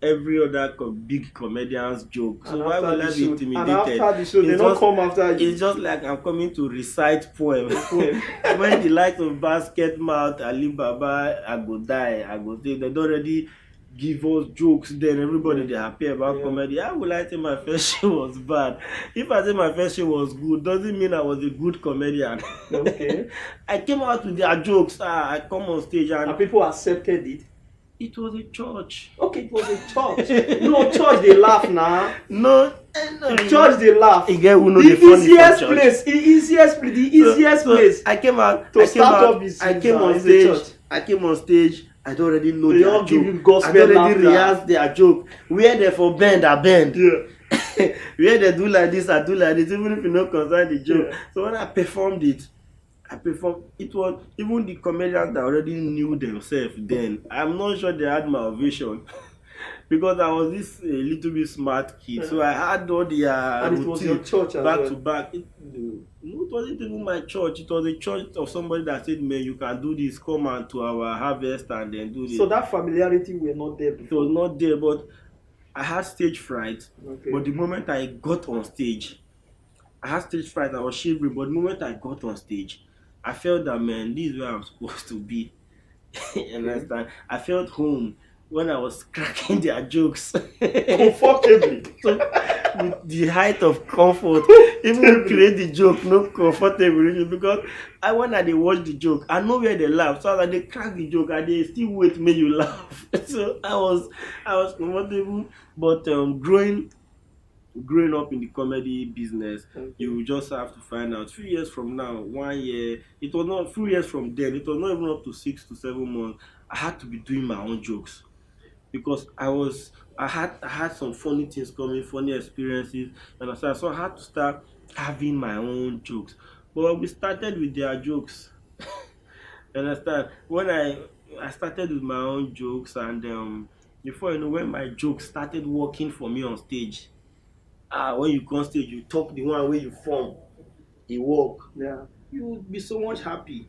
B: every other big comedian's joke. So
A: And
B: why
A: after
B: will
A: the
B: I be
A: show-
B: intimidated?
A: And after the show, they
B: It's
A: don't
B: just-
A: come after you.
B: It's just like I'm coming to recite poem. When the likes of Basket Mouth, Ali Baba, I go die, I go say, they don't already give us jokes, then everybody they happy about comedy. How will I say my first show was bad? If I say my first show was good, doesn't mean I was a good comedian.
A: Okay.
B: I came out with their jokes. I come on stage
A: And
B: and
A: people accepted it.
B: it was a church.
A: Okay, it was a church. No, church they laugh now.
B: No,
A: Church they laugh.
B: Again, who know
A: The
B: the funny
A: easiest
B: for church.
A: place. The easiest place.
B: I came out.
A: To
B: I came
A: start
B: out.
A: up is
B: I came on
A: the
B: stage.
A: church.
B: I came on stage. I don't already know
A: They
B: their
A: all give you
B: joke.
A: gospel
B: I don't already
A: laughter.
B: rehearse their joke. Where they for bend, I bend.
A: Yeah.
B: Where they do like this, I do like this. Even if you don't concern the joke.
A: Yeah.
B: So when I performed it. It was even the comedians that already knew themselves then. I'm not sure they had my ovation because I was this a little bit smart kid. So I had all the
A: And it was your church as
B: back
A: well.
B: to back. It wasn't even my church. It was a church of somebody that said, "Man, you can do this. Come on to our harvest and then do this."
A: So that familiarity were not there
B: It
A: before.
B: was not there, but I had stage fright.
A: Okay.
B: But the moment I got on stage, I had stage fright. I was shivering. But the moment I got on stage, I felt that, man, this is where I'm supposed to be. You understand? I felt home when I was cracking their jokes.
A: Comfortably.
B: So, with the height of comfort, even create the joke, no comfortable really, because when they watch the joke, I know where they laugh. So as they crack the joke, and they still wait make you laugh. So I was comfortable, but growing up in the comedy business, you just have to find out. Few years from now, 1 year, it was not. Few years from then, it was not even up to 6 to 7 months. I had to be doing my own jokes because I had some funny things coming, funny experiences, and so I had to start having my own jokes. But we started with their jokes. You understand? When I started with my own jokes, and before you know, when my jokes started working for me on stage. When you come on stage, you talk the one where you form, you walk.
A: Yeah.
B: You will be so much happy.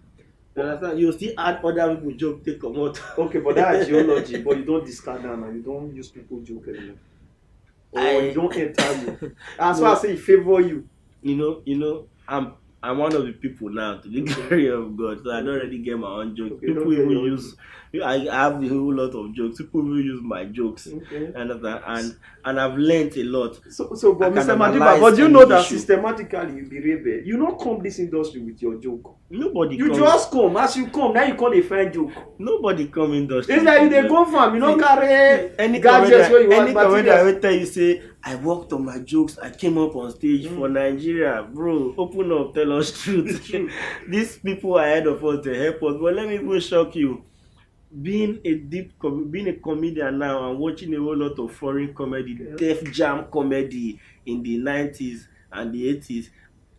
B: You understand? You still add other people joke, take come out.
A: Okay, but that's geology. But you don't discard that now. You don't use people joke anymore. Or you don't enter you. As far as I say, it favor you.
B: You know, I'm one of the people now, to the glory of God. So I don't really get my own jokes.
A: Okay,
B: People
A: don't get
B: even
A: your own
B: use. I have a whole lot of jokes. People even use my jokes,
A: Okay.
B: and I've learned a lot.
A: So, but
B: I can
A: Mr. Madiba,
B: analyze
A: but you
B: any
A: know that
B: issue.
A: systematically you be rebel. You don't come this industry with your joke.
B: Nobody.
A: You
B: come,
A: just come. As you come, now you can't find joke.
B: Nobody come industry.
A: It's like you dey go farm. You don't carry
B: Any
A: gadgets where you want
B: comedian
A: materials.
B: will tell you say I worked on my jokes. I came up on stage for Nigeria, bro. Open up, tell us truth. These people ahead of us, they help us. But let me even shock you. Being a comedian now and watching a whole lot of foreign comedy, Def Jam comedy in the 90s and the 80s,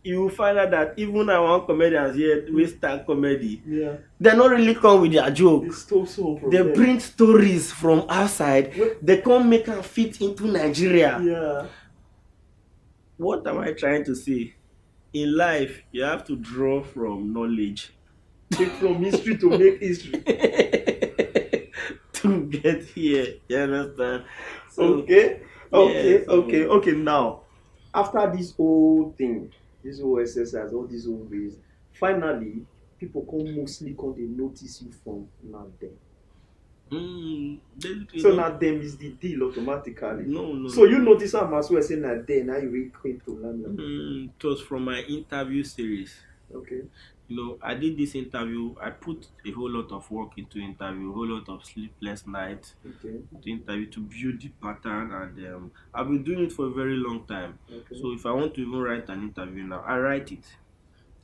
B: you will find out that even our comedians here, we start comedy.
A: Yeah.
B: They not really come with their joke.
A: They stole some from
B: They
A: them.
B: bring stories from outside. They can't make them fit into Nigeria.
A: Yeah.
B: What am I trying to say? In life, you have to draw from knowledge
A: Take from history to make history.
B: to get here. You understand? So,
A: Okay.
B: yeah,
A: Okay. Now, after this whole thing, this whole exercise, all these whole ways, finally, people mostly they notice you from now them. So now them is the deal automatically.
B: No.
A: So you notice how much we say now then, now you really came to learn.
B: It was from my interview series.
A: Okay.
B: You know, I did this interview. I put a whole lot of work into interview, a whole lot of sleepless nights
A: Okay.
B: to interview to build the pattern, and I've been doing it for a very long time.
A: Okay.
B: So if I want to even write an interview now, I write it.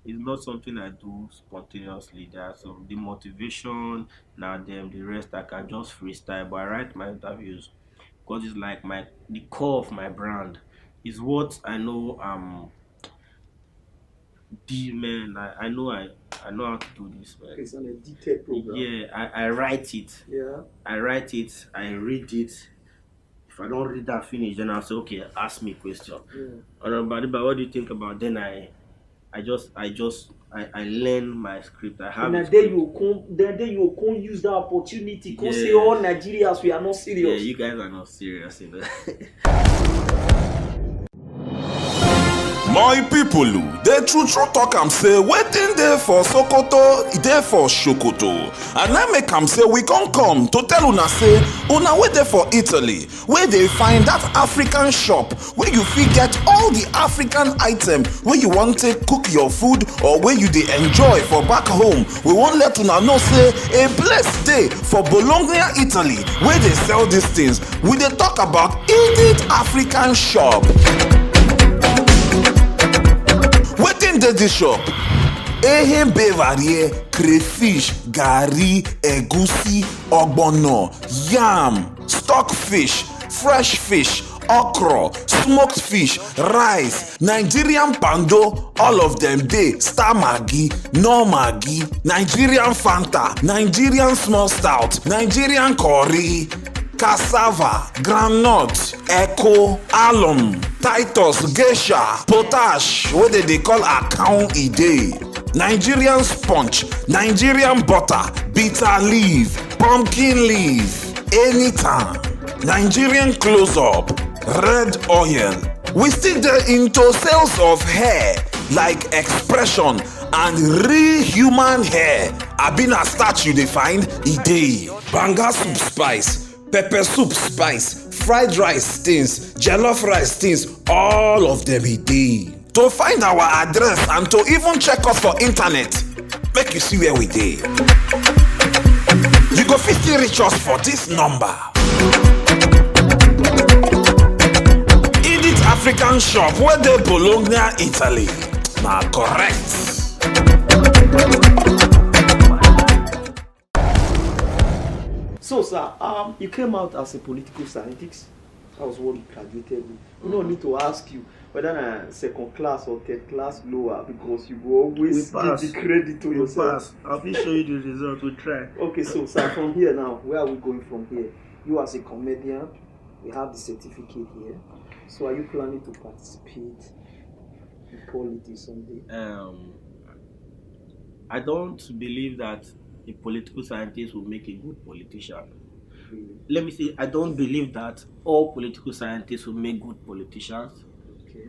B: It's not something I do spontaneously. There's some the motivation, now the rest I can just freestyle. But I write my interviews because it's like the core of my brand. Is what I know. Man, I know how to do this, man.
A: It's on a detailed program.
B: Yeah, I write it.
A: Yeah.
B: I write it. I read it. If I don't read that finish, then I'll say, okay, ask me a question.
A: Yeah.
B: Or but what do you think about? Then I learn my script. I have.
A: And then you can use that opportunity. Can say all Nigerians we are not
B: Yeah,
A: serious.
B: you guys are not serious, you know.
D: My people, the true talk am say waiting there for Sokoto, there for Shokoto. And I make am say we come to tell una say una wait there for Italy, where they find that African shop where you fit get all the African item where you want to cook your food or where you dey enjoy for back home. We won't let una know say a blessed day for Bologna, Italy, where they sell these things. We dey talk about Edith African shop. Wetin dey this shop? Ehembe varie, crayfish, garri, egusi, ogbono, yam, stockfish, fresh fish, okra, smoked fish, rice, Nigerian pando, all of them dey. Star Maggi, no Maggi, Nigerian Fanta, Nigerian small stout, Nigerian curry, cassava, groundnut, echo, alum, titus, geisha, potash, wey dey call account e dey, Nigerian sponge, Nigerian butter, bitter leaf, pumpkin leaf, anytime, Nigerian close-up, red oil. We still dey into sales of hair like expression and real human hair. Abi na starch you dey find? E dey. Banga soup spice, pepper soup spice, fried rice things, jollof rice things, all of them e dey. To find our address and to even check us for internet, make you see where we dey. You go fit still reach us for this number. Edith African shop wey dey Bologna, Italy. Na correct.
A: So, sir, you came out as a political scientist. That was what you graduated with. We don't need to ask you whether na second class or third class lower, because you will always give the credit to yourself.
B: I'll show you the result. We'll try.
A: Okay, so sir, from here now, where are we going from here? You as a comedian, we have the certificate here. So are you planning to participate in politics someday?
B: I don't believe that a political scientist will make a good politician.
A: Really?
B: Let me say, I don't believe that all political scientists will make good politicians.
A: Okay.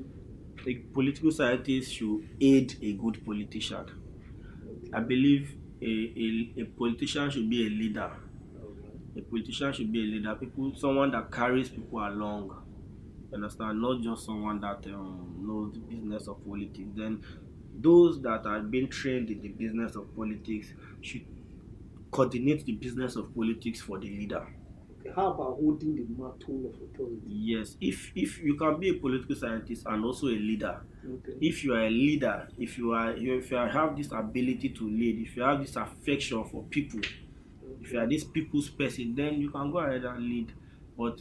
B: a political scientist should aid a good politician. I believe a politician should be a leader. A politician should be a leader. Someone that carries people along. Understand? Not just someone that knows the business of politics. Then those that are being trained in the business of politics should coordinate the business of politics for the leader.
A: How about holding the mantle of authority?
B: Yes, if you can be a political scientist and also a leader.
A: Okay.
B: If you are a leader, if you have this ability to lead, if you have this affection for people, if you are this people's person, then you can go ahead and lead. But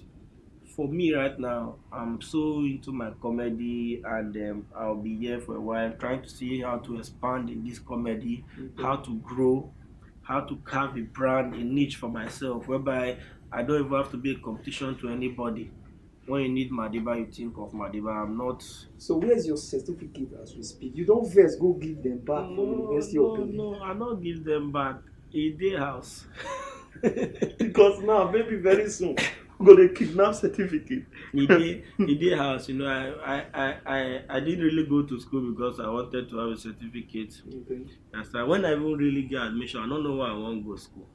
B: for me right now, I'm so into my comedy, and I'll be here for a while trying to see how to expand in this comedy, how to grow, how to carve a brand, a niche for myself, whereby I don't even have to be a competition to anybody. When you need Madiba, you think of Madiba. I'm not.
A: So where's your certificate as we speak? You don't first go give them back from University of Benin.
B: No, I don't give them back. A day house.
A: Because now, maybe very soon, we're gonna kidnap certificate.
B: A day house. You know, I didn't really go to school because I wanted to have a certificate.
A: Okay.
B: And so when I even really get admission, I don't know why I want to go to school.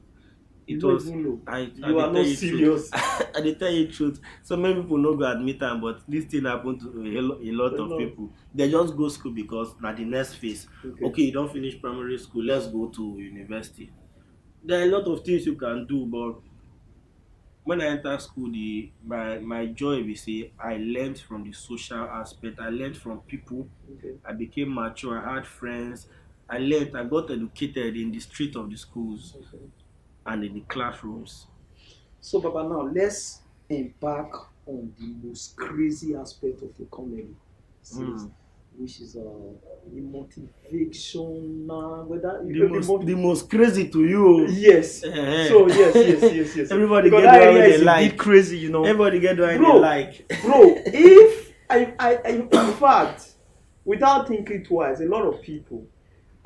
A: You are not serious.
B: I dey tell you the truth. So many people no go admit am, but this thing happen to a lot of people. They just go school because na the next phase. Okay, you don't finish primary school, let's go to university. There are a lot of things you can do, but when I enter school, my joy will say I learned from the social aspect. I learned from people.
A: Okay.
B: I became mature. I had friends. I got educated in the street of the schools.
A: Okay.
B: And in the classrooms.
A: So, Baba, now let's embark on the most crazy aspect of the comedy series, which is the motivational. Whether
B: the most crazy to you.
A: Yes. So yes.
B: Everybody get the one they like.
A: Crazy, you know.
B: Everybody get the one they like.
A: Bro, if I in fact, without thinking twice, a lot of people.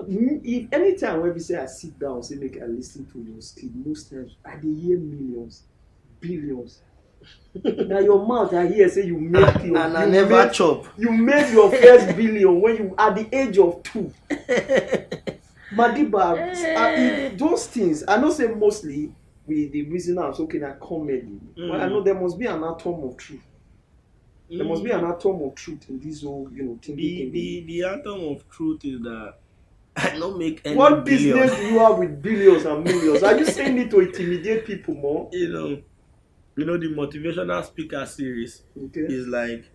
A: If anytime when we say I sit down, say make I listen to your skill, most times I dey hear millions, billions. Now your mouth I hear say you make your
B: and I never chop.
A: You made your first billion when you at the age of 2. Madiba, those things I know say mostly with the reason I'm talking at comedy, but I know there must be an atom of truth. There must be an atom of truth in this whole, thing.
B: The atom of truth is that I don't make any
A: What
B: billion.
A: business do you have with billions and millions? Are you saying it to intimidate people more?
B: You know the motivational speaker series is like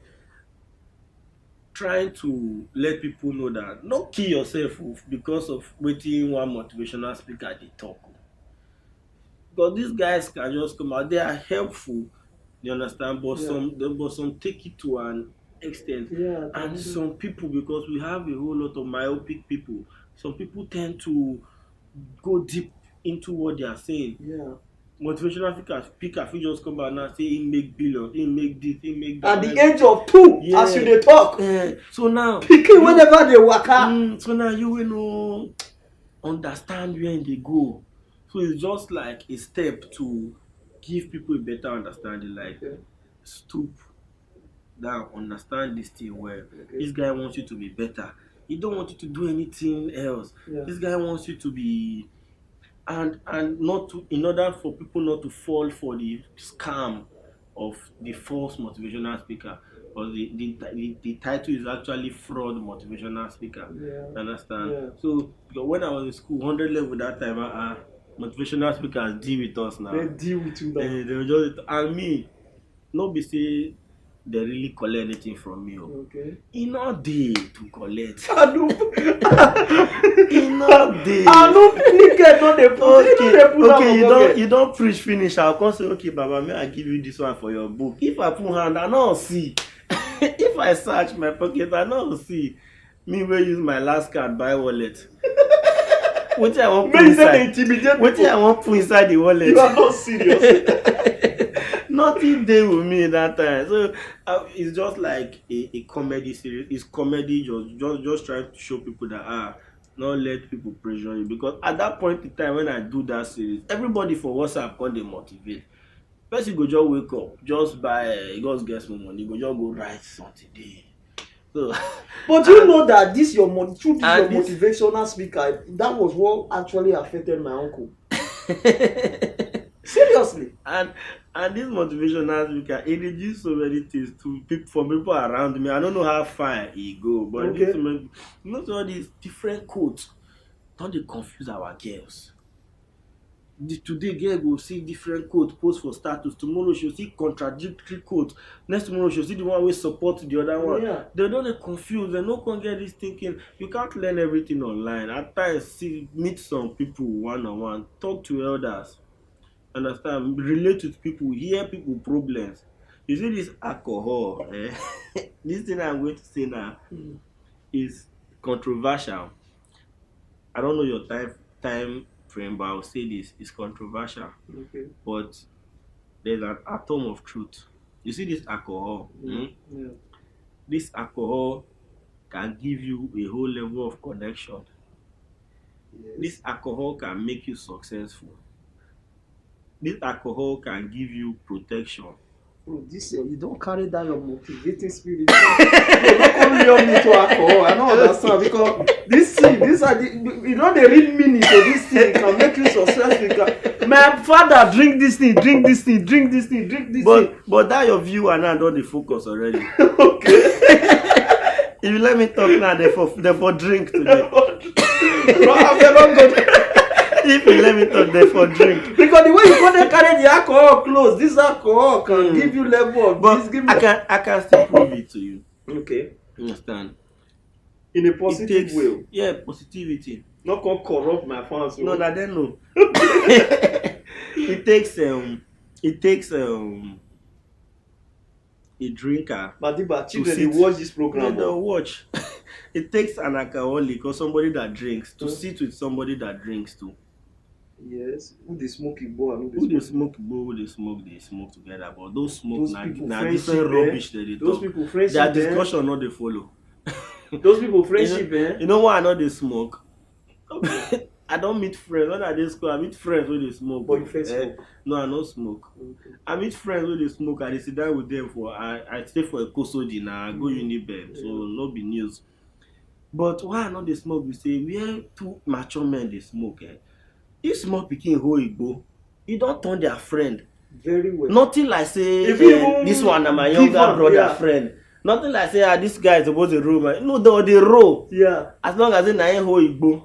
B: trying to let people know that don't kill yourself because of waiting one motivational speaker they talk. Because these guys can just come out. They are helpful, you understand, but some take it to an extent.
A: Yeah,
B: and some people, because we have a whole lot of myopic people, some people tend to go deep into what they are saying.
A: Yeah.
B: Motivational speaker fit just come out and say he make billion, he make this, he make that.
A: At the age of 2, as you dey talk.
B: So now
A: picking whenever they waka.
B: So now you will understand where they go. So it's just like a step to give people a better understanding, like stoop down, understand this thing well. This guy wants you to be better. He don't want you to do anything else. This guy wants you to be and not to, in order for people not to fall for the scam of the false motivational speaker. Because the title is actually fraud motivational speaker. Understand?
A: Yeah.
B: So when I was in school, 100 level that time, motivational speakers deal with us now.
A: They deal with you now.
B: They were just, and me, not be say they really collect anything from me.
A: Okay.
B: E no dey to collect.
A: I know.
B: E no dey.
A: I know get no dey put.
B: Okay, you don't preach finish. I'll come say, okay, Baba, may I give you this one for your book. If I put hand, I no see. If I search my pocket, I no see. Me will use my last card buy wallet. What I want put inside? What I want put inside the wallet?
A: You are not serious.
B: Nothing there with me that time. So it's just like a comedy series. It's comedy just trying to show people that not let people pressure you. Because at that point in time when I do that series, everybody for WhatsApp can they motivate. First you go just wake up, just buy, just get some money, you go just go write something there. So,
A: But you know that this your
B: And this-
A: motivational speaker, that was what actually affected my uncle. Seriously.
B: and this motivational speaker, it reduced so many things to people from people around me. I don't know how far he go, but
A: Okay.
B: you know, all these different quotes don't they confuse our girls. Today girl go see different quote post for status, tomorrow she'll see contradictory quote, next tomorrow she'll see the one wey support the other one.
A: Yeah.
B: They don't dey confuse, they no come get this thinking. You can't learn everything online. At times meet some people one-on-one, talk to elders, understand, relate with people, hear people problems. You see this alcohol, this thing I'm going to say now is controversial. I don't know your time frame, but I'll say this: it's controversial,
A: Okay.
B: but there's an atom of truth. You see this alcohol,
A: Yeah.
B: this alcohol can give you a whole level of connection.
A: Yes.
B: This alcohol can make you successful. This alcohol can give you protection.
A: Bro, this year you don't carry down your motivating spirit. You don't come lure me to alcohol. I don't understand because these are the, you know, they read meaning to this thing. It can make you successful. Because my father drink this thing.
B: But that your view and now don't dey focus already.
A: Okay.
B: If you let me talk now, therefore drink today.
A: Bro, I'm not good.
B: If you let me talk, therefore drink.
A: Because the way you can't carry the alcohol close, this alcohol can give you level of
B: But
A: this. Give me.
B: I can still prove it to you.
A: Okay.
B: Understand?
A: In a positive way.
B: Yeah, positivity.
A: Not gonna corrupt my fans.
B: No, that they know. It takes a drinker.
A: Madiba, children,
B: sit.
A: they watch this
B: No,
A: program.
B: they'll watch. It takes an alcoholic or somebody that drinks to sit with somebody that drinks too.
A: Yes. Who they smoke Igbo and
B: Who they smoke, they smoke together. But those smoke
A: Those
B: now
A: people
B: different
A: friendship,
B: rubbish that they
A: Those
B: talk.
A: people friendship.
B: Their discussion not they follow.
A: Those people friendship,
B: You know why I know they smoke? I don't meet friends. When I dey school, I meet friends when they smoke.
A: But you first smoke?
B: No, I don't smoke.
A: Okay.
B: I meet friends when they smoke. I dey sit down with them for I stay for a koso dinner. I go Unibed, so no be news. But why I know they smoke? We say where two mature men they smoke. If small pikin hold Igbo, e don turn their friend.
A: Very well.
B: Nothing like say this one na my
A: give
B: younger
A: am,
B: brother
A: yeah.
B: friend. Nothing like say this guy is supposed to roll. No, they roll.
A: Yeah.
B: As long as na him hold Igbo.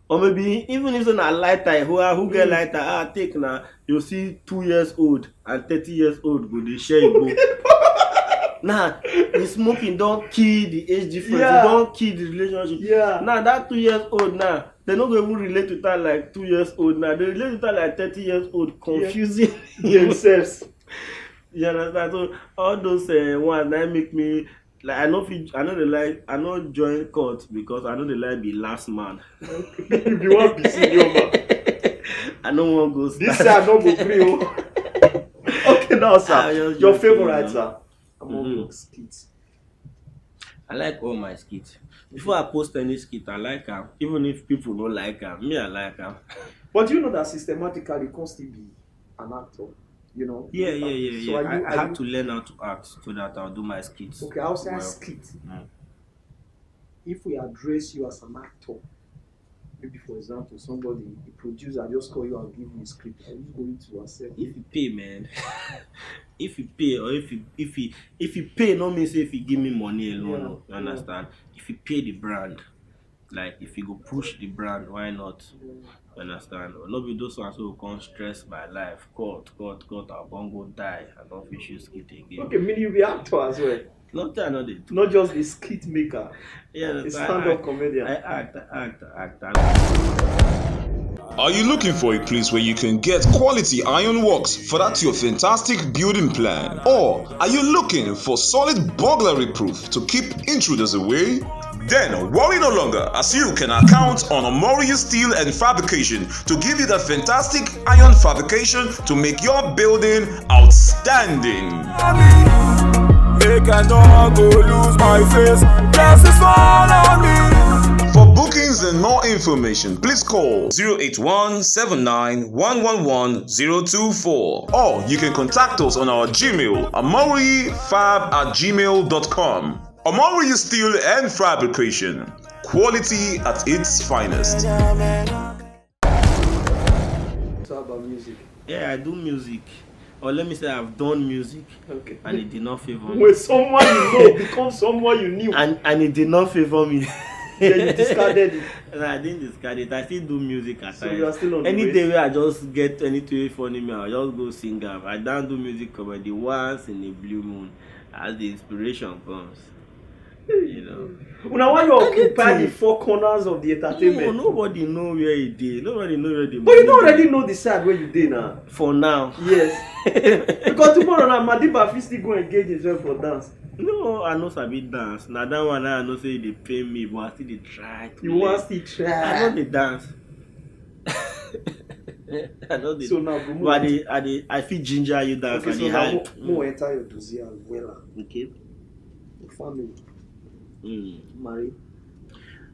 B: Or maybe even if it's na lighter, who get lighter, take na you see 2 years old and 30 years old go dey share Igbo. Now the smoking don't kill the age difference.
A: Yeah.
B: It don't kill the relationship.
A: Yeah.
B: Now that 2 years old now, they not going to relate to that like 2 years old now. They relate to that like 30 years old, confusing
A: Themselves.
B: You understand? So all those ones that make me like I know I know join court because I know they like be last man.
A: If you want to see your man.
B: I don't want to go
A: This side no go free. Okay, now sir.
B: just
A: Your
B: joking,
A: favorite,
B: you
A: sir. Among
B: Mhm.
A: your skits.
B: I like all my skits. Before I post any skit, I like them. Even if people don't like them, me I like them.
A: But you know that systematically you can't still be an actor. You know?
B: Yeah.
A: So
B: I have to learn how to act so that I'll do my skits.
A: Okay, I'll say
B: well.
A: skit.
B: Mm.
A: If we address you as an actor, maybe for example, somebody, a producer just call you and give you a script, are you going to accept
B: If
A: it?
B: you pay, man. If you pay or if you pay, no means if you give me money alone.
A: Yeah,
B: No, you understand? If you pay the brand, like if you go push the brand, why not? You understand? Or not be those ones who come stress my life. Cut, I won't go die. I don't fish you skit again.
A: Okay, meaning you be actor as well.
B: Not that I know they do.
A: Not just a skit maker,
B: Yeah,
A: a
B: that's
A: stand-up comedian.
B: I act.
D: Are you looking for a place where you can get quality ironworks for that your fantastic building plan? Or are you looking for solid burglary proof to keep intruders away? Then worry no longer, as you can count on Omori Steel and Fabrication to give you the fantastic iron fabrication to make your building outstanding.
E: Make I no go lose my face. Blessings fall on me.
D: For bookings and more information, please call 08179111024 or you can contact us on our Gmail, amorifab@gmail.com. Omori Steel and Fabrication. Quality at its finest.
A: Talk about music.
B: Yeah, I do music. Or let me say I've done music.
A: Okay.
B: And it did not favor me.
A: When someone you know becomes someone you knew.
B: And it did not favor me.
A: Then you discarded it.
B: No, I didn't discard it. I still do music at
A: So
B: times.
A: you are still on the
B: Any
A: race?
B: day where I just get anything funny me, I'll just go sing up. I don't do music comedy once in a blue moon as the inspiration comes. You know.
A: Now why you occupy the four corners of the
B: No,
A: entertainment?
B: nobody know where it is. Nobody know where the
A: But you
B: money
A: don't
B: dey.
A: already know the side where you did now.
B: For now.
A: Yes. Because tomorrow now Madiba fit still go engage himself for dance.
B: No, I know sabi dance. Now that one I know say they pay me, but I still dey try. To
A: You
B: learn.
A: want still
B: I
A: try.
B: know the dance. I know the.
A: So now
B: But I feel ginger you dance
A: okay,
B: and
A: so
B: the
A: now
B: hype.
A: more enter your dossier as well.
B: Okay.
A: Your family,
B: Mm.
A: married.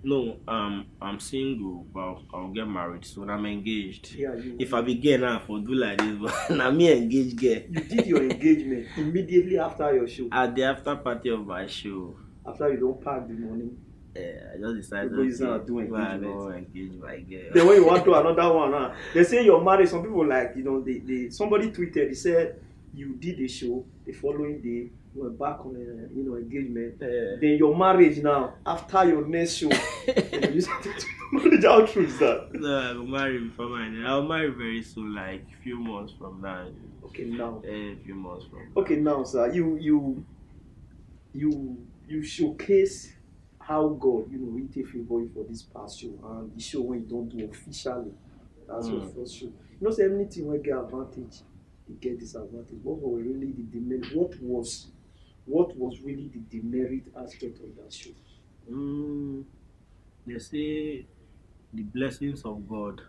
B: No, I'm single, but I'll get married soon. I'm engaged.
A: Yeah, you.
B: If I be gay now, for do like this, but now me engaged gay.
A: You did your engagement immediately after your show.
B: At the after party of my show,
A: After you don't pack the money.
B: I just decided
A: People is not doing
B: well, I
A: engagement.
B: go engage my girl.
A: Then when you want to another one, they say you're married. Some people like, they somebody tweeted, they said you did a show the following day, you were back on engagement.
B: Yeah.
A: Then your marriage now, after your next show, then you start to marriage. How true is that?
B: No, I'll marry before my I'll marry very soon, like a few months from now.
A: Okay, now.
B: A few months from now.
A: Okay, now, sir, you showcase how God, really take favor you for this past show and the show when you don't do officially. That's your first show. Say anything will get advantage, you get disadvantage. What was really the demerit? What was really the demerit aspect of that show?
B: They say the blessings of God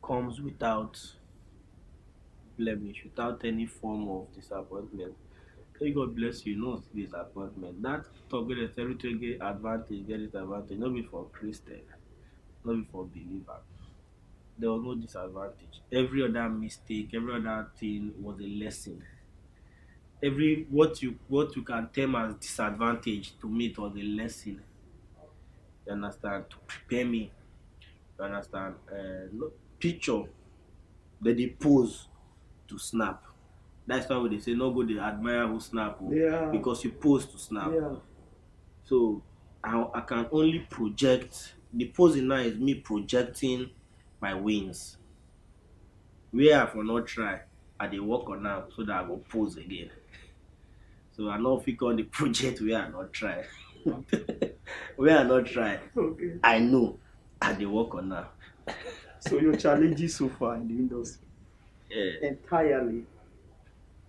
B: comes without blemish, without any form of disappointment. Say God bless you, no disappointment. That talk get a territory get advantage, get disadvantage, not be for Christian, not be for believer. There was no disadvantage. Every other mistake, every other thing was a lesson. Every what you can term as disadvantage, to me it was a lesson. You understand? To prepare me. You understand? Picture that they pose to snap. That's why they say no go they admire who snap.
A: Yeah.
B: Because you pose to snap.
A: Yeah.
B: So I can only project. The posing now is me projecting my wins. Where I for not try, I dey work on now so that I go pose again. So I not fit on the project where I not try. Where I not try,
A: Okay.
B: I know I dey work on now.
A: So your challenges so far in the industry
B: Yeah,
A: entirely.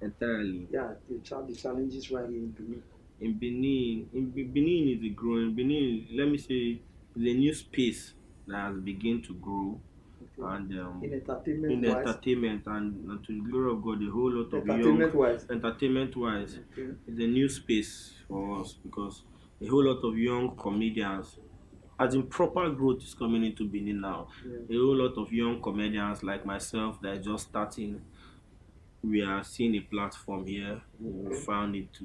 B: entirely.
A: The challenges right here in Benin.
B: Benin is a growing. Benin, let me say, is a new space that has begun to grow, and
A: In entertainment
B: in
A: wise.
B: entertainment and to the glory of God, a whole lot of
A: Entertainment wise.
B: entertainment wise,
A: Okay.
B: it's a new space for us because a whole lot of young comedians, as in proper growth is coming into Benin now.
A: Yeah.
B: A whole lot of young comedians like myself that are just starting. We are seeing a platform here. We found it to.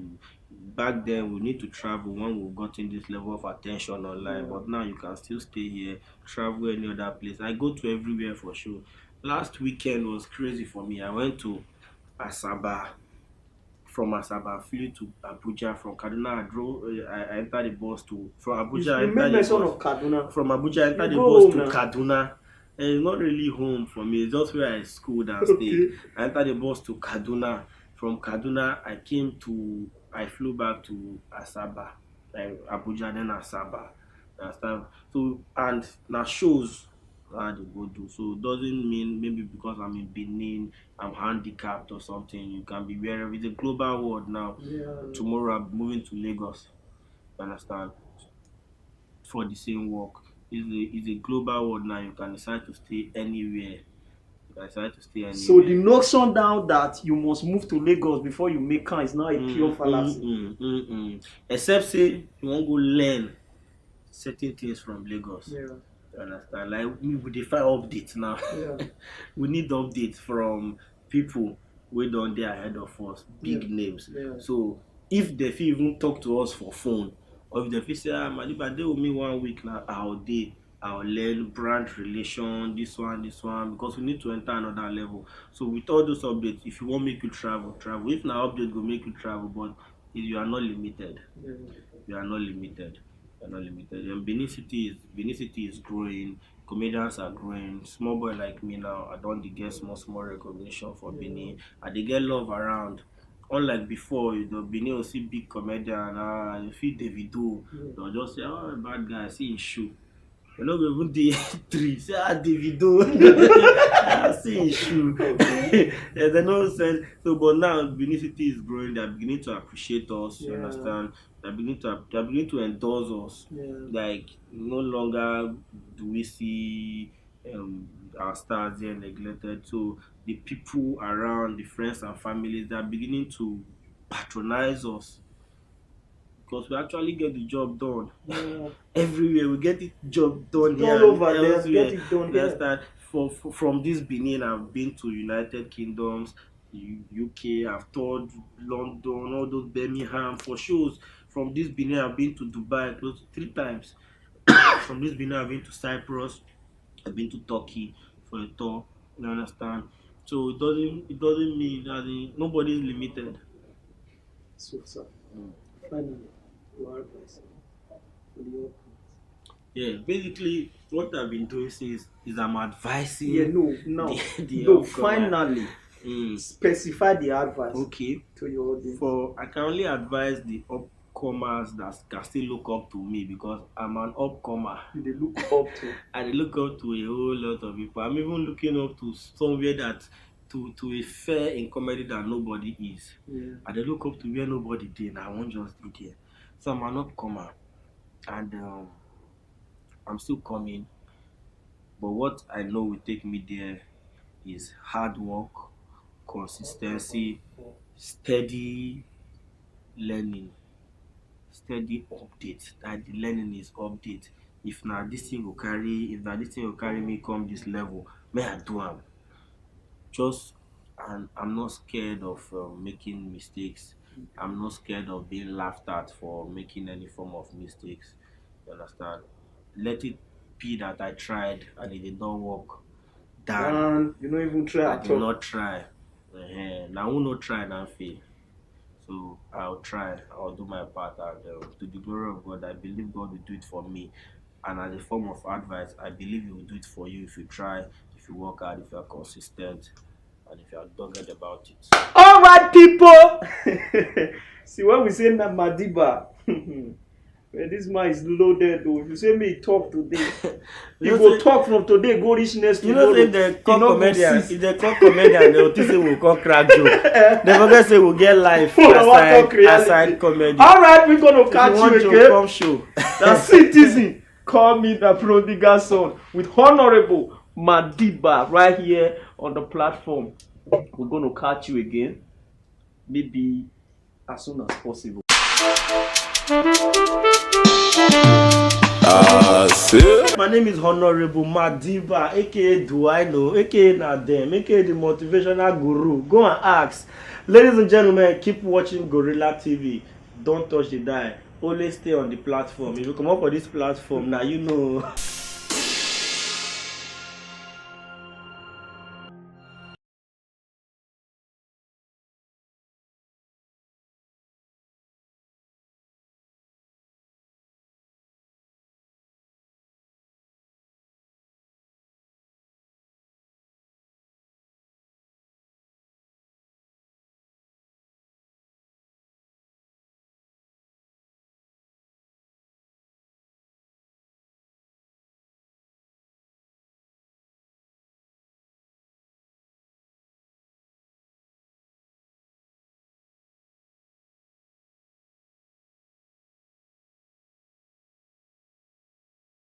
B: Back then, we need to travel when we got in this level of attention online. But now you can still stay here, travel any other place. I go to everywhere for sure. Last weekend was crazy for me. I went to Asaba. From Asaba, I flew to Abuja. From Kaduna, I entered the bus to. From Abuja, I
A: You made
B: entered the
A: mention
B: bus.
A: of Kaduna.
B: From Abuja, I entered the
A: You go
B: bus
A: home
B: to
A: now.
B: Kaduna. And it's not really home for me. It's just where I schooled and
A: Okay.
B: stayed. I entered the bus to Kaduna. From Kaduna, I flew back to Asaba, like Abuja, then Asaba. Understand? So, and now shows I had to go do. So, it doesn't mean maybe because I'm in Benin, I'm handicapped or something. You can be wherever. It's a global world now.
A: Yeah.
B: Tomorrow, I'm moving to Lagos. You understand? For the same work. It's a global world now. You can decide to stay anywhere. You can decide to stay anywhere.
A: So the notion now that you must move to Lagos before you make can is now a pure fallacy.
B: Except say you want to go learn certain things from Lagos.
A: Yeah.
B: You understand? Like we define updates now.
A: Yeah.
B: We need updates from people who don't there ahead of us, big names.
A: Yeah.
B: So if they fit even talk to us for phone, Or if they say, Madiba, they with me 1 week now, I'll learn brand relation, this one, because we need to enter another level. So with all those updates, if you want make you travel, travel. If now update go make you travel, but you are not limited. You are not limited. You are not limited. And Benin City is growing. Comedians are growing. Small boy like me now, I don't get small recognition for Benin. And they get love around. Unlike before, Benin will see big comedian, you feel Davido, they'll just say, oh, bad guy, see his shoe. You know, we even the three. Say, Davido. I see his shoe. There's no sense. So, but now Benin City is growing. They're beginning to appreciate us. You understand? They're beginning to endorse us. Like no longer do we see our stars here neglected. So the people around, the friends and families, they're beginning to patronize us. Because we actually get the job done. Everywhere we get the job done here.
A: All over there, get it done there.
B: From this Benin, I've been to United Kingdoms, UK, I've toured London, all those Birmingham for shows. From this Benin, I've been to Dubai close to 3 times. From this Benin, I've been to Cyprus, I've been to Turkey for a tour. You understand? So it doesn't mean that nobody is limited.
A: So, sir, finally, your advice for the open.
B: Yeah, basically what I've been doing is I'm advising.
A: Finally, specify the advice.
B: Okay.
A: To your audience.
B: I can only advise the upcomers that can still look up to me because I'm an upcomer.
A: They look up to.
B: And they look up to a whole lot of people. I'm even looking up to somewhere that to a fair in comedy that nobody is. And they look up to where nobody did and I won't just be there. So I'm an upcomer. And I'm still coming. But what I know will take me there is hard work, consistency, steady learning, steady update. That the learning is update. If now this thing will carry me come this level, may I do am. And I'm not scared of making mistakes. I'm not scared of being laughed at for making any form of mistakes. You understand? Let it be that I tried and it did not work.
A: You don't even try.
B: I did not try. Now I will not try and fail. So I'll try. I'll do my part. And to the glory of God, I believe God will do it for me. And as a form of advice, I believe He will do it for you if you try, if you work hard, if you are consistent, and if you are dogged about it.
A: All right, people. See what we say now, Madiba. This man is loaded though. If you say me talk today, you go talk from today, go reach next
B: to tomorrow. If they call comedian, they will think say we'll call crack joke. They forget say we'll get life aside comedy.
A: All right, we're gonna catch you again.
B: Come show.
A: The citizen call me the prodigal son with Honorable Madiba right here on the platform. We're gonna catch you again, maybe as soon as possible. My name is Honorable Madiba, aka Do I Know, aka Nadem, aka the motivational guru. Go and ask. Ladies and gentlemen, keep watching GorillaTv. Don't touch the dial. Always stay on the platform. If you come up for this platform, now you know.